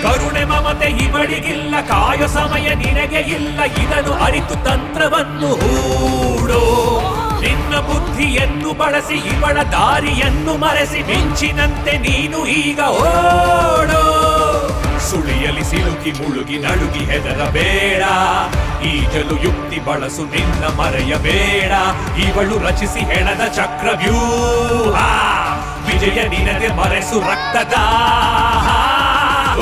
ಕರುಣೆ ಮಮತೆ ಇವಳಿಗಿಲ್ಲ, ಕಾಯೋ ಸಮಯ ನಿನಗೆ ಇಲ್ಲ, ಇದನ್ನು ಅರಿತು ತಂತ್ರವನ್ನು ಹೂಡೋ. ನಿನ್ನ ಬುದ್ಧಿಯನ್ನು ಬಳಸಿ ಇವಳ ದಾರಿಯನ್ನು ಮರೆಸಿ ಮಿಂಚಿನಂತೆ ನೀನು ಈಗ ಓಡೋ. ಸುಳಿಯಲಿ ಸಿಲುಕಿ ಮುಳುಗಿ ನಡುಗಿ ಹೆದರಬೇಡ, ಈಜಲು ಯುಕ್ತಿ ಬಳಸು ನಿನ್ನ ಮರೆಯಬೇಡ. ಇವಳು ರಚಿಸಿ ಹೆಣದ ಚಕ್ರವ್ಯೂಹ, ವಿಜಯ ನಿನಗೆ ಮರೆಸು ರಕ್ತದ.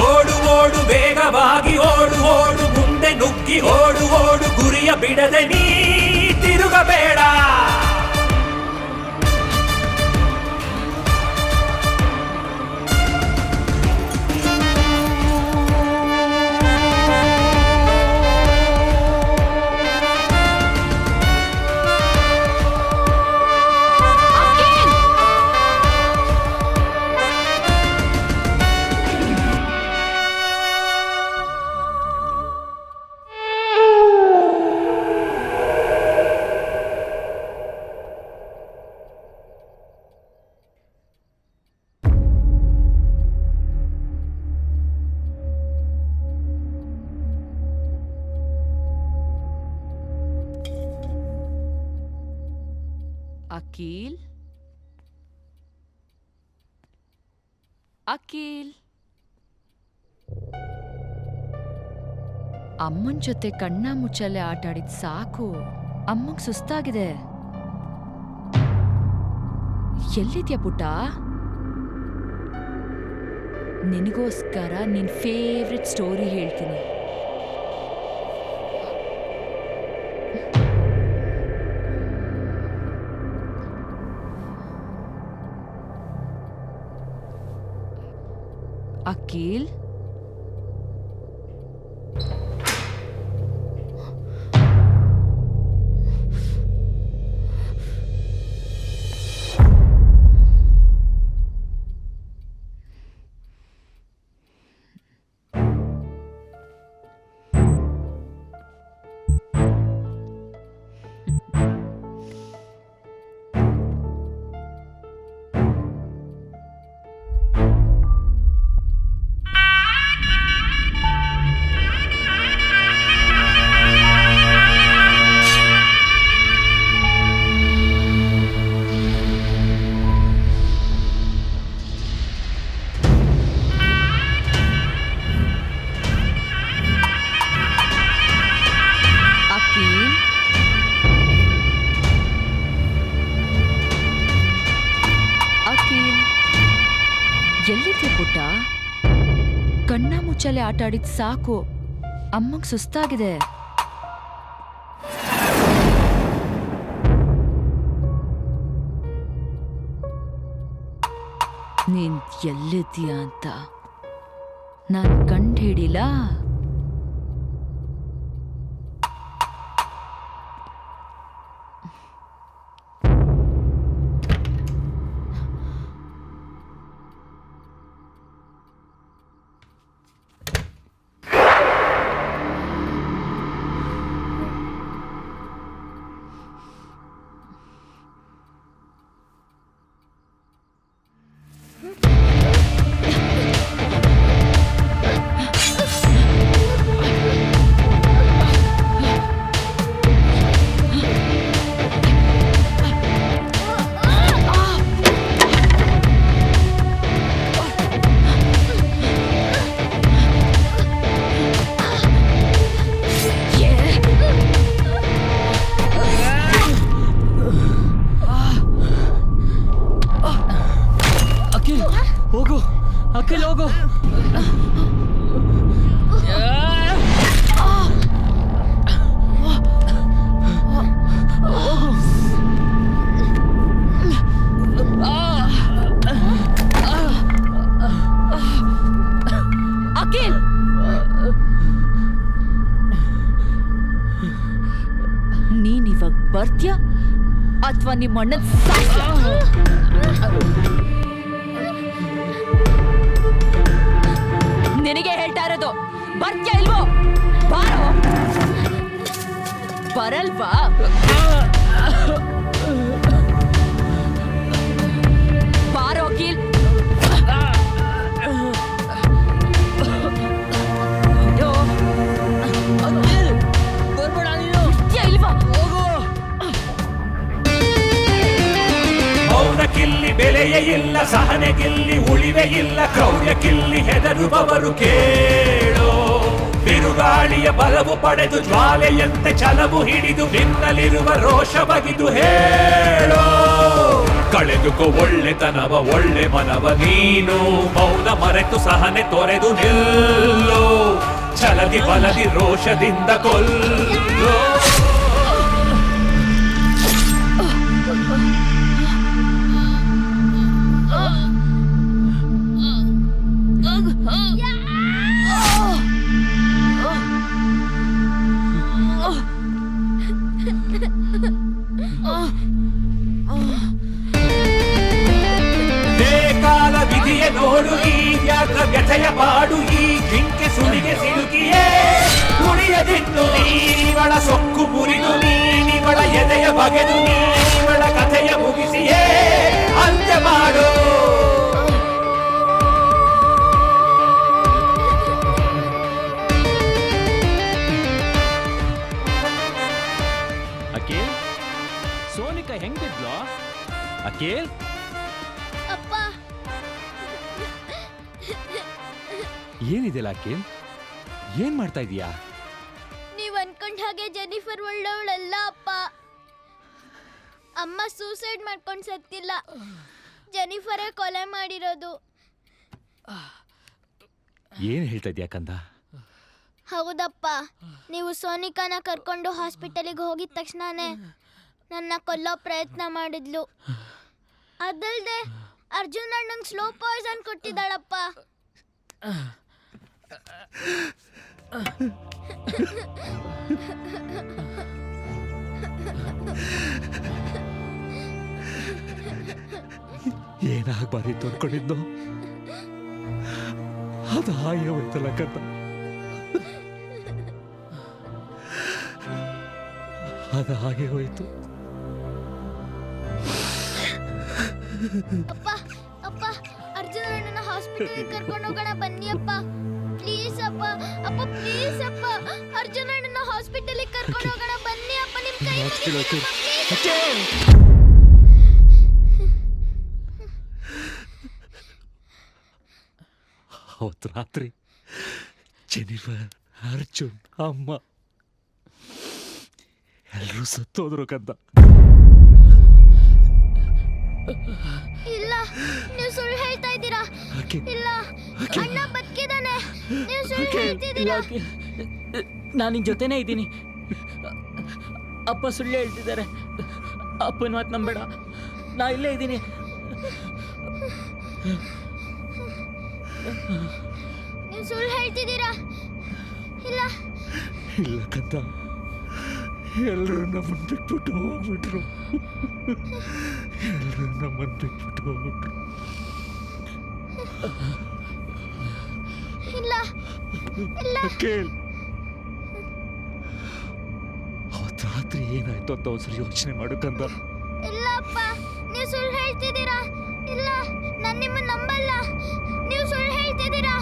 ಓಡು ಓಡು ವೇಗವಾಗಿ ಓಡು ಓಡು, ಮುಂದೆ ನುಗ್ಗಿ ಓಡು ಓಡು, ಗುರಿಯ ಬಿಡದೆ ನೀ ತಿರುಗಬೇಡ. ಅಖಿಲ್ ಅಖಿಲ್ ಅಮ್ಮನ್ ಜೊತೆ ಕಣ್ಣ ಮುಚ್ಚಲೆ ಆಟ ಆಡಿದ್ ಸಾಕು. ಅಮ್ಮಂಗ್ ಸುಸ್ತಾಗಿದೆ. ಎಲ್ಲಿದ್ಯಾ ಪುಟ್ಟ? ನಿನಗೋಸ್ಕರ ನಿನ್ ಫೇವ್ರೆಟ್ ಸ್ಟೋರಿ ಹೇಳ್ತೀನಿ. ಅಖಿಲ್ ಎಲ್ಲಿದ್ಯಾ ಪುಟ್ಟ? ಕಣ್ಣ ಮುಚ್ಚಲೆ ಆಟ ಆಡಿದ್ ಸಾಕು. ಅಮ್ಮಂಗ್ ಸುಸ್ತಾಗಿದೆ. ನೀನ್ ಎಲ್ಲಿದ್ಯಾ ಅಂತ ನಾನ್ ಕಂಡು ಹಿಡಿಲ್ಲ. ಹೋಗು ಅಖಿಲ್, ಹೋಗು. ಅಖಿಲ್, ನೀನಿವಾಗ ಬರ್ತ್ಯಾ ಅಥವಾ ನಿಮ್ಮ ಅಣ್ಣನ್ ಸಾಯ್ಸ್ಲಾ? ನಿನಗೆ ಹೇಳ್ತಾ ಇರೋದು, ಬರ್ತ್ಯಾ ಇಲ್ವೋ? ಬಾರೋ. ಬರಲ್ವಾ? ಬಾರೋ ಅಖಿಲ್. ಮೌನಕ್ಕಿಲ್ಲಿ ಬೆಲೆಯೇ ಇಲ್ಲ, ಸಹನೆಗಿಲ್ಲಿ ಉಳಿವೆ ಇಲ್ಲ, ಕ್ರೌರ್ಯಕ್ಕಿಲ್ಲಿ ಹೆದರುವವರು ಕೇಳೋ. ಬಿರುಗಾಳಿಯ ಬಲವು ಪಡೆದು ಜ್ವಾಲೆಯಂತೆ ಛಲವು ಹಿಡಿದು ನಿನ್ನಲಿರುವ ರೋಷ ಬಗಿದು ಹೇಳೋ. ಕಳೆದುಕೋ ಒಳ್ಳೆತನವ, ಒಳ್ಳೆ ಮನವ ನೀನು, ಮೌನ ಮರೆತು ಸಹನೆ ತೊರೆದು ನಿಲ್ಲೋ. ಛಲದಿ ಬಲದಿ ರೋಷದಿಂದ ಕೊಲ್ಲೋ. ಕಾಲ ವಿಧಿಯ ನೋಡು, ಈ ವ್ಯಾಘ್ರ ವ್ಯಥೆಯ ಪಾಡು, ಈ ಜಿಂಕೆ ಸುಳಿಗೆ ಸಿಲುಕಿಯೇ ಉಳಿಯದಿತ್ತು ನೀವಳ ಸೊಕ್ಕು ಮುರಿದು, ನೀನಿವಳ ಎದೆಯ ಬಗೆದು, ನೀವಳ ಕಥೆಯ ಮುಗಿಸಿಯೇ ಅಂತ್ಯ ಮಾಡು. ಅಖಿಲ್, ಸೋನಿಕಾ ಹೆಂಗ್ ಬಿದ್ಲು? ಏನಿದೆಲ್ಲ ಅಖಿಲ್? ಏನ್ ಮಾಡ್ತಾ ಇದೀಯಾ? ನೀವ್ ಅನ್ಕೊಂಡ್ ಹಾಗೆ ಜೆನಿಫರ್ ಒಳ್ಳೆಯವಳಲ್ಲ ಅಪ್ಪ. ಅಮ್ಮ ಸೂಸೈಡ್ ಮಾಡ್ಕೊಂಡ್ ಸತ್ತಿಲ್ಲ, ಜೆನಿಫರೇ ಕೊಲೆ ಮಾಡಿರೋದು. ಏನ್ ಹೇಳ್ತಾ ಇದೀಯಾ ಕಂದ? ಹೌದಪ್ಪ, ನೀವು ಸೋನಿಕಾನ ಕರ್ಕೊಂಡು ಹಾಸ್ಪಿಟಲಿಗೆ ಹೋಗಿದ ತಕ್ಷಣನೇ ನನ್ನ ಕೊಲ್ಲೋ ಪ್ರಯತ್ನ ಮಾಡಿದ್ಲು. ಅದಲ್ದೆ ಅರ್ಜುನ್ ಅಣ್ಣಂಗೆ ಸ್ಲೋ ಪಾಯ್ಸನ್ ಕೊಟ್ಟಿದ್ದಾಳಪ್ಪ. ಏನಾಗಬಾರಿತ್ತು ಅನ್ಕೊಂಡಿದ್ದು ಅದು ಹಾಗೆ ಹೋಯ್ತಲ್ಲ ಕಂದ. ಅದು ಹಾಗೆ ಹೋಯ್ತು. ಅಪ್ಪ ಅಪ್ಪ, ಅರ್ಜುನ್ ಅಣ್ಣನ ಹಾಸ್ಪಿಟಲ್ಗೆ ಕರ್ಕೊಂಡು ಹೋಗೋಣ ಬನ್ನಿ ಅಪ್ಪ. ಪ್ಲೀಸ್ ಅಪ್ಪ, ಅಪ್ಪ ಪ್ಲೀಸ್ ಅಪ್ಪ, ಅರ್ಜುನ್ ಅಣ್ಣನ ಹಾಸ್ಪಿಟಲ್ಗೆ ಕರ್ಕೊಂಡು ಹೋಗೋಣ ಬನ್ನಿ ಅಪ್ಪ. ನಿಮ್ ಕೈ ಮುಗಿತೀನಿ ಅಪ್ಪ, please. ಅವತ್ತು ರಾತ್ರಿ ಜೆನಿಫರ್, ಅರ್ಜುನ್, ಅಮ್ಮ ಎಲ್ಲರೂ ಸತ್ತೋದ್ರು ಕಂದ. ಇಲ್ಲ, ನೀವು ಸುಳ್ಳು ಹೇಳ್ತಾ ಇದ್ದೀರಾ. ಇಲ್ಲ, ಅಣ್ಣ ಬದುಕಿದಾನೆ. ನೀವು ಸುಳ್ಳು ಹೇಳ್ತಿದ್ದೀರಾ. ನಾನು ನಿನ್ ಜೊತೆನೇ ಇದ್ದೀನಿ. ಅಪ್ಪ ಸುಳ್ಳು ಹೇಳ್ತಿದ್ದಾರೆ. ಅಪ್ಪನ ಮಾತು ನಂಬೇಡ, ನಾ ಇಲ್ಲೇ ಇದ್ದೀನಿ. ನೀವು ಸುಳ್ಳು ಹೇಳ್ತಿದ್ದೀರಾ. ಇಲ್ಲ ಇಲ್ಲ ಕಂದ, ಎಲ್ಲರೂ ನಮ್ಮನ್ನು ಬಿಟ್ಬಿಟ್ಟು ಹೋಗ್ಬಿಟ್ರು. ಎಲ್ಲರೂ ನಮ್ಮನ್ನು ಬಿಟ್ಬಿಟ್ಟು ಹೋಗ್ಬಿಟ್ರು. ಇಲ್ಲ ಇಲ್ಲ, ಕೇಳ್, ಅವತ್ತು ರಾತ್ರಿ ಏನಾಯ್ತು ಅಂತ ಒಂದ್ಸರಿ ಯೋಚನೆ ಮಾಡು ಕಂದ. ಇಲ್ಲ ಅಪ್ಪ, ನೀವು ಸುಳ್ಳು ಹೇಳ್ತಿದ್ದೀರಾ. ಇಲ್ಲ, ನಾನು ನಿಮ್ಮನ್ನ ನಂಬಲ್ಲ. ನೀವು ಸುಳ್ಳು ಹೇಳ್ತಿದ್ದೀರಾ.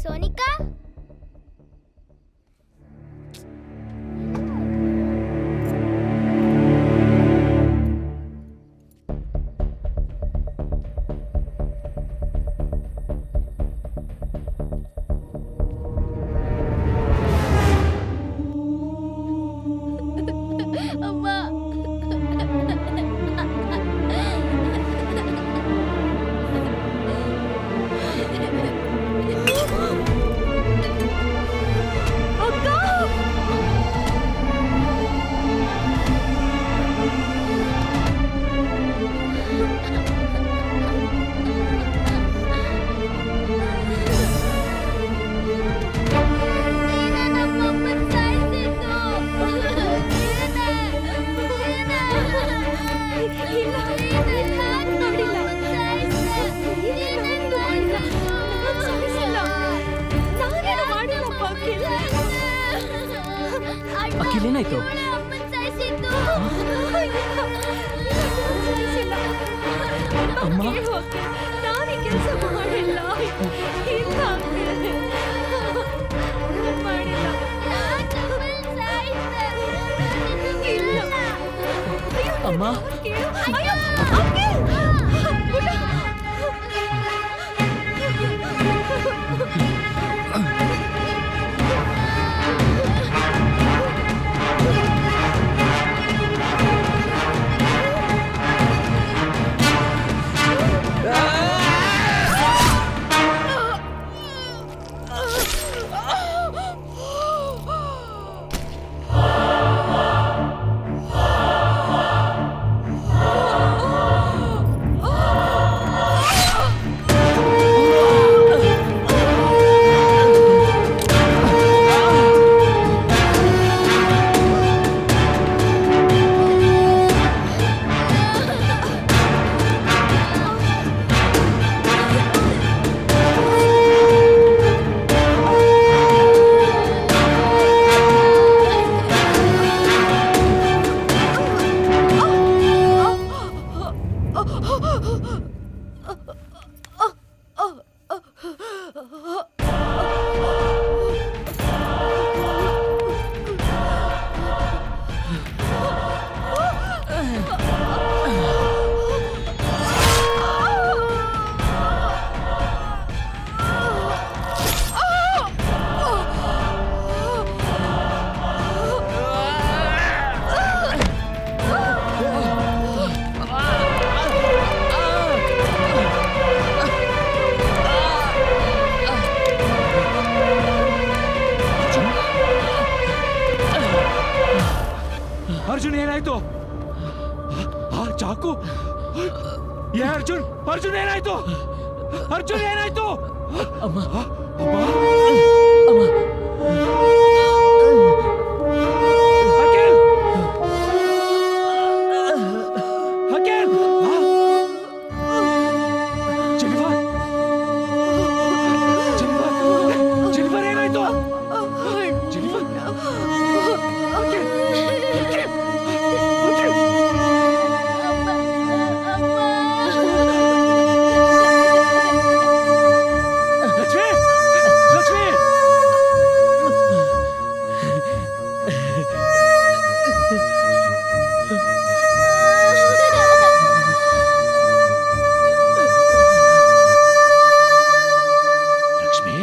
ಸೋನಿಕಾ, ಅಮ್ಮ ಅಖಿಲ್ ಏನಾಯ್ತು? ಅಮ್ಮ, ನಾನೇ ಕೆಲಸ ಮಾಡಿಲ್ಲ. ಇಲ್ಲ ಮಾಡಿಲ್ಲ. ಇಲ್ಲ ಅಮ್ಮ, ಅಯ್ಯೋ, ಅರ್ಜುನ್ ಏನಾಯ್ತು? ಚಾಕು ಏ ಅರ್ಜುನ್, ಅರ್ಜುನ್ ಏನಾಯ್ತು? ಅರ್ಜುನ್ ಏನಾಯ್ತು? ಅಮ್ಮ Akhil, Akhil, Jennifer, Jennifer, Jennifer ಏನಾಯ್ತು? ಜೆನಿಫರ್, ಅಖಿಲ್, ಅಖಿಲ್, ಅಖಿಲ್. ಲಕ್ಷ್ಮಿ,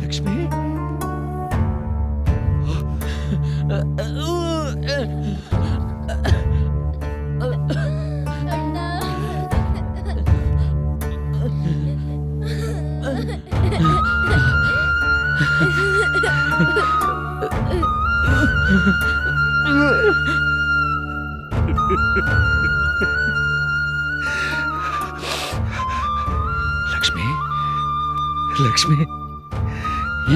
ಲಕ್ಷ್ಮಿ, ಲಕ್ಷ್ಮಿ, ಲಕ್ಷ್ಮಿ. ಲಕ್ಷ್ಮಿ, ಲಕ್ಷ್ಮಿ,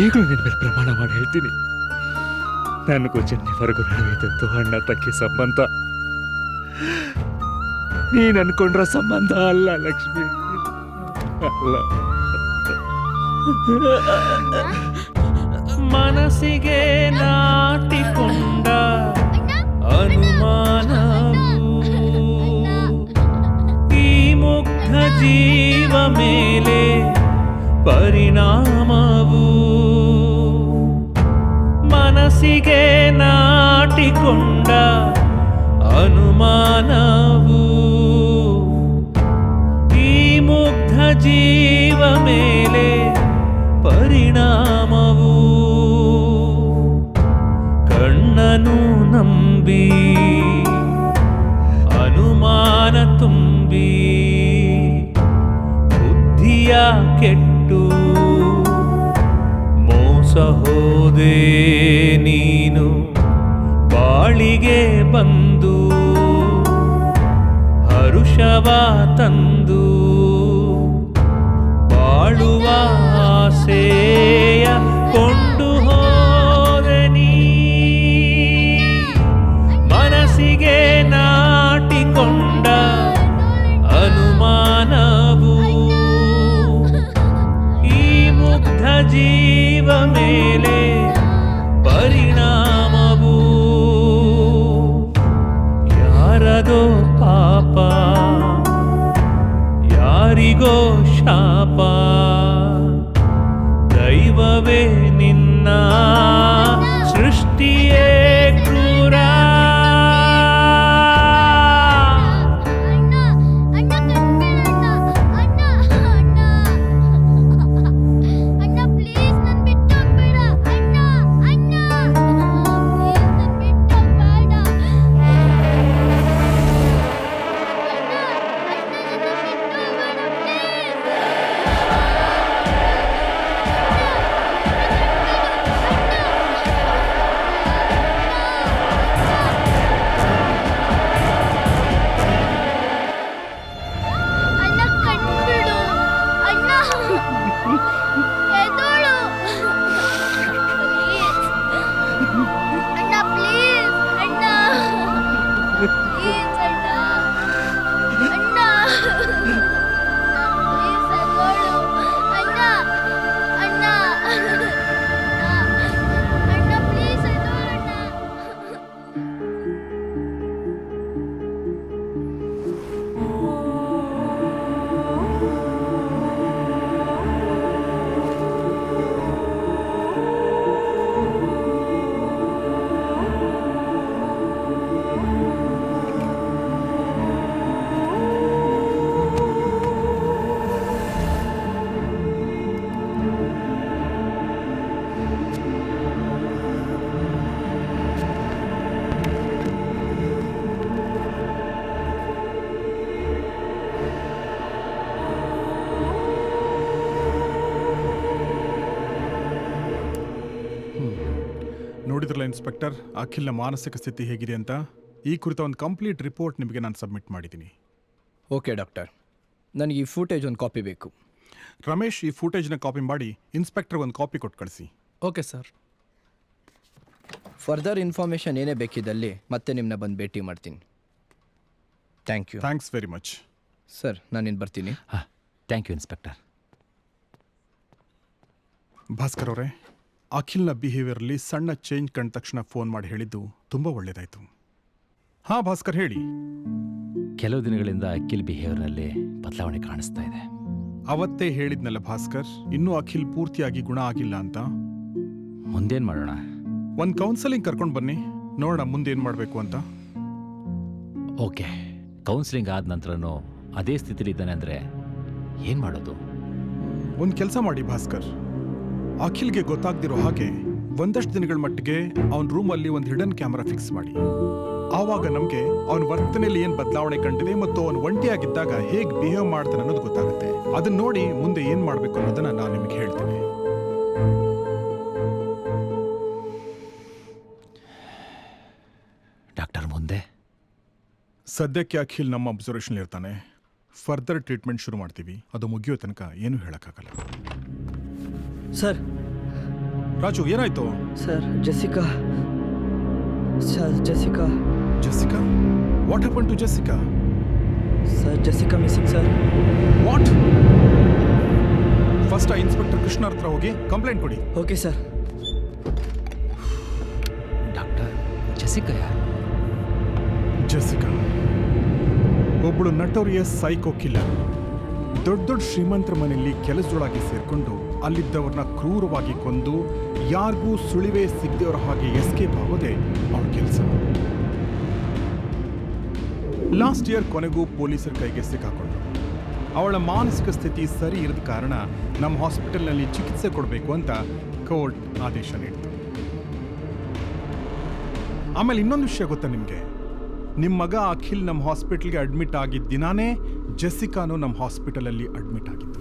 ಈಗಲೂ ನಿನ್ನ ಮೇಲೆ ಪ್ರಮಾಣ ಮಾಡಿ ಹೇಳ್ತೀನಿ, ನನಗೂ ಜೆನ್ನಿಫರ್ಗೂ ನಡುವೆ ಇದ್ದದ್ದು ಅಣ್ಣ ತಕ್ಕಿ ಸಂಬಂಧ, ನೀನ್ ಅನ್ಕೊಂಡ್ರ ಸಂಬಂಧ ಅಲ್ಲ ಲಕ್ಷ್ಮಿ, ಅಲ್ಲ. ಮನಸ್ಸಿಗೆ ನಾಟಿಕೊಂಡ ಅನುಮಾನವು ಈ ಮುಗ್ಧ ಜೀವ ಮೇಲೆ ಪರಿಣಾಮವು, ಮನಸ್ಸಿಗೆ ನಾಟಿಕೊಂಡ ಅನುಮಾನವು ಈ ಮುಗ್ಧ ಜೀವ ಮೇಲೆ ಪರಿಣಾಮವು, ಕಣ್ಣನು ನಂಬಿ ಅನುಮಾನ ತುಂಬಿ ಬುದ್ಧಿಯ ಕೆಟ್ಟು ಮೋಸ ಹೋದೆ ನೀನು, ಬಾಳಿಗೆ ಬಂದು ಹರುಷವ ತಂದು ಬಾಳುವ ಆಸೆಯ ಕೊಂಡು ಹೋದೆ ನೀ, ಮನಸ್ಸಿಗೆ ನಾಟಿಕೊಂಡ ಅನುಮಾನವು ಈ ಮುಗ್ಧ ಜೀವ ಮೇಲೆ ಪರಿಣಾಮವು, ಯಾರದೋ ಪಾಪ ಯಾರಿಗೋ ಶಾಪ, ದೈವವೇ ನಿನ್ನ ಸೃಷ್ಟಿಯೇ ಕ್ರೂರ. ಅಣ್ಣ ನೋಡಿದ್ರಲ್ಲ ಇನ್ಸ್ಪೆಕ್ಟರ್, ಅಖಿಲ್ನ ಮಾನಸಿಕ ಸ್ಥಿತಿ ಹೇಗಿದೆ ಅಂತ. ಈ ಕುರಿತ ಒಂದು ಕಂಪ್ಲೀಟ್ ರಿಪೋರ್ಟ್ ನಿಮಗೆ ನಾನು ಸಬ್ಮಿಟ್ ಮಾಡಿದ್ದೀನಿ. ಓಕೆ ಡಾಕ್ಟರ್, ನನಗೆ ಈ ಫೂಟೇಜ್ ಒಂದು ಕಾಪಿ ಬೇಕು. ರಮೇಶ್, ಈ ಫೂಟೇಜ್ನ ಕಾಪಿ ಮಾಡಿ ಇನ್ಸ್ಪೆಕ್ಟರ್ ಒಂದು ಕಾಪಿ ಕೊಟ್ಟು ಕಳಿಸಿ. Okay sir. ಫರ್ದರ್ ಇನ್ಫಾರ್ಮೇಷನ್ ಏನೇ ಬೇಕಿದ್ದಲ್ಲಿ ಮತ್ತೆ ನಿಮ್ಮನ್ನ ಬಂದು ಭೇಟಿ ಮಾಡ್ತೀನಿ. Thank you. Thanks very much. Sir, ನಾನಿನ್ನು ಬರ್ತೀನಿ. ಹಾಂ, ಥ್ಯಾಂಕ್ ಯು ಇನ್ಸ್ಪೆಕ್ಟರ್. ಭಾಸ್ಕರ್ ಅವರೇ, ಅಖಿಲ್ನ ಬಿಹೇವಿಯರಲ್ಲಿ ಸಣ್ಣ ಚೇಂಜ್ ಕಂಡ ತಕ್ಷಣ ಫೋನ್ ಮಾಡಿ ಹೇಳಿದ್ದು ತುಂಬ ಒಳ್ಳೆಯದಾಯಿತು. ಹಾಂ ಭಾಸ್ಕರ್, ಹೇಳಿ. ಕೆಲವು ದಿನಗಳಿಂದ ಅಖಿಲ್ ಬಿಹೇವಿಯರ್ನಲ್ಲಿ ಬದಲಾವಣೆ ಕಾಣಿಸ್ತಾ ಇದೆ. ಅವತ್ತೇ ಹೇಳಿದ್ನಲ್ಲ ಭಾಸ್ಕರ್, ಇನ್ನೂ ಅಖಿಲ್ ಪೂರ್ತಿಯಾಗಿ ಗುಣ ಆಗಿಲ್ಲ ಅಂತ. ಮುಂದೇನು ಮಾಡೋಣ? ಒಂದು ಕೌನ್ಸಲಿಂಗ್ ಕರ್ಕೊಂಡು ಬನ್ನಿ, ನೋಡೋಣ ಮುಂದೇನು ಮಾಡಬೇಕು ಅಂತ. ಓಕೆ, ಕೌನ್ಸಿಲಿಂಗ್ ಆದ ನಂತರನೂ ಅದೇ ಸ್ಥಿತಿಲಿದ್ದಾನೆ ಅಂದರೆ ಏನು ಮಾಡೋದು? ಒಂದು ಕೆಲಸ ಮಾಡಿ ಭಾಸ್ಕರ್, ಅಖಿಲ್ಗೆ ಗೊತ್ತಾಗ್ದಿರೋ ಹಾಗೆ ಒಂದಷ್ಟು ದಿನಗಳ ಮಟ್ಟಿಗೆ ಅವನ ರೂಮಲ್ಲಿ ಒಂದು ಹಿಡನ್ ಕ್ಯಾಮ್ರಾ ಫಿಕ್ಸ್ ಮಾಡಿ. ಆವಾಗ ನಮಗೆ ಅವನ ವರ್ತನೆಯಲ್ಲಿ ಏನು ಬದಲಾವಣೆ ಕಂಡಿದೆ ಮತ್ತು ಅವನು ಒಂಟಿಯಾಗಿದ್ದಾಗ ಹೇಗೆ ಬಿಹೇವ್ ಮಾಡ್ತಾನೆ ಅನ್ನೋದು ಗೊತ್ತಾಗುತ್ತೆ. ಅದನ್ನ ನೋಡಿ ಮುಂದೆ ಏನು ಮಾಡಬೇಕು ಅನ್ನೋದನ್ನ ನಾನು ನಿಮಗೆ ಹೇಳ್ತೇನೆ. ಡಾಕ್ಟರ್, ಮುಂದೆ ಸದ್ಯಕ್ಕೆ ಅಖಿಲ್ ನಮ್ಮ ಅಬ್ಸರ್ವೇಷನ್ ಇರ್ತಾನೆ. ಫರ್ದರ್ ಟ್ರೀಟ್ಮೆಂಟ್ ಶುರು ಮಾಡ್ತೀವಿ. ಅದು ಮುಗಿಯೋ ತನಕ ಏನೂ ಹೇಳೋಕ್ಕಾಗಲ್ಲ. ಸರ್. ರಾಜು, ಏನಾಯ್ತು? Sir, Jessica. Sir, Jessica. Jessica? What happen to Jessica? Sir, Jessica missing sir. What? First ಆ ಇನ್ಸ್ಪೆಕ್ಟರ್ ಕೃಷ್ಣ ಹತ್ರ ಹೋಗಿ ಕಂಪ್ಲೇಂಟ್ ಕೊಡಿ. Okay sir. ಡಾಕ್ಟರ್, ಜೆಸಿಕಾ ಯಾರು? ಜೆಸಿಕಾ ಒಬ್ಬಳು ನಟೋರಿಯಸ್ ಸೈಕೋ ಕಿಲ್ಲರ್. ದೊಡ್ಡ ದೊಡ್ಡ ಶ್ರೀಮಂತರ ಮನೆಯಲ್ಲಿ ಕೆಲಸದೊಳಗೆ ಸೇರ್ಕೊಂಡು ಅಲ್ಲಿದ್ದವ್ರನ್ನ ಕ್ರೂರವಾಗಿ ಕೊಂದು ಯಾರಿಗೂ ಸುಳಿವೇ ಸಿಗದವರ ಹಾಗೆ ಎಸ್ಕೇಪ್ ಆಗೋದೇ ಅವಳ ಕೆಲಸ. ಲಾಸ್ಟ್ ಇಯರ್ ಕೊನೆಗೂ ಪೊಲೀಸರ ಕೈಗೆ ಸಿಕ್ಕಾಕೊಂಡ್ರು. ಅವಳ ಮಾನಸಿಕ ಸ್ಥಿತಿ ಸರಿ ಇರದ ಕಾರಣ ನಮ್ಮ ಹಾಸ್ಪಿಟಲ್ನಲ್ಲಿ ಚಿಕಿತ್ಸೆ ಕೊಡಬೇಕು ಅಂತ ಕೋರ್ಟ್ ಆದೇಶ ನೀಡಿತು. ಆಮೇಲೆ ಇನ್ನೊಂದು ವಿಷಯ ಗೊತ್ತಾ ನಿಮಗೆ? ನಿಮ್ಮ ಮಗ ಅಖಿಲ್ ನಮ್ಮ ಹಾಸ್ಪಿಟಲ್ಗೆ ಅಡ್ಮಿಟ್ ಆಗಿದ್ದ ದಿನಾನೇ ಜೆಸಿಕಾನು ನಮ್ಮ ಹಾಸ್ಪಿಟಲಲ್ಲಿ ಅಡ್ಮಿಟ್ ಆಗಿತ್ತು.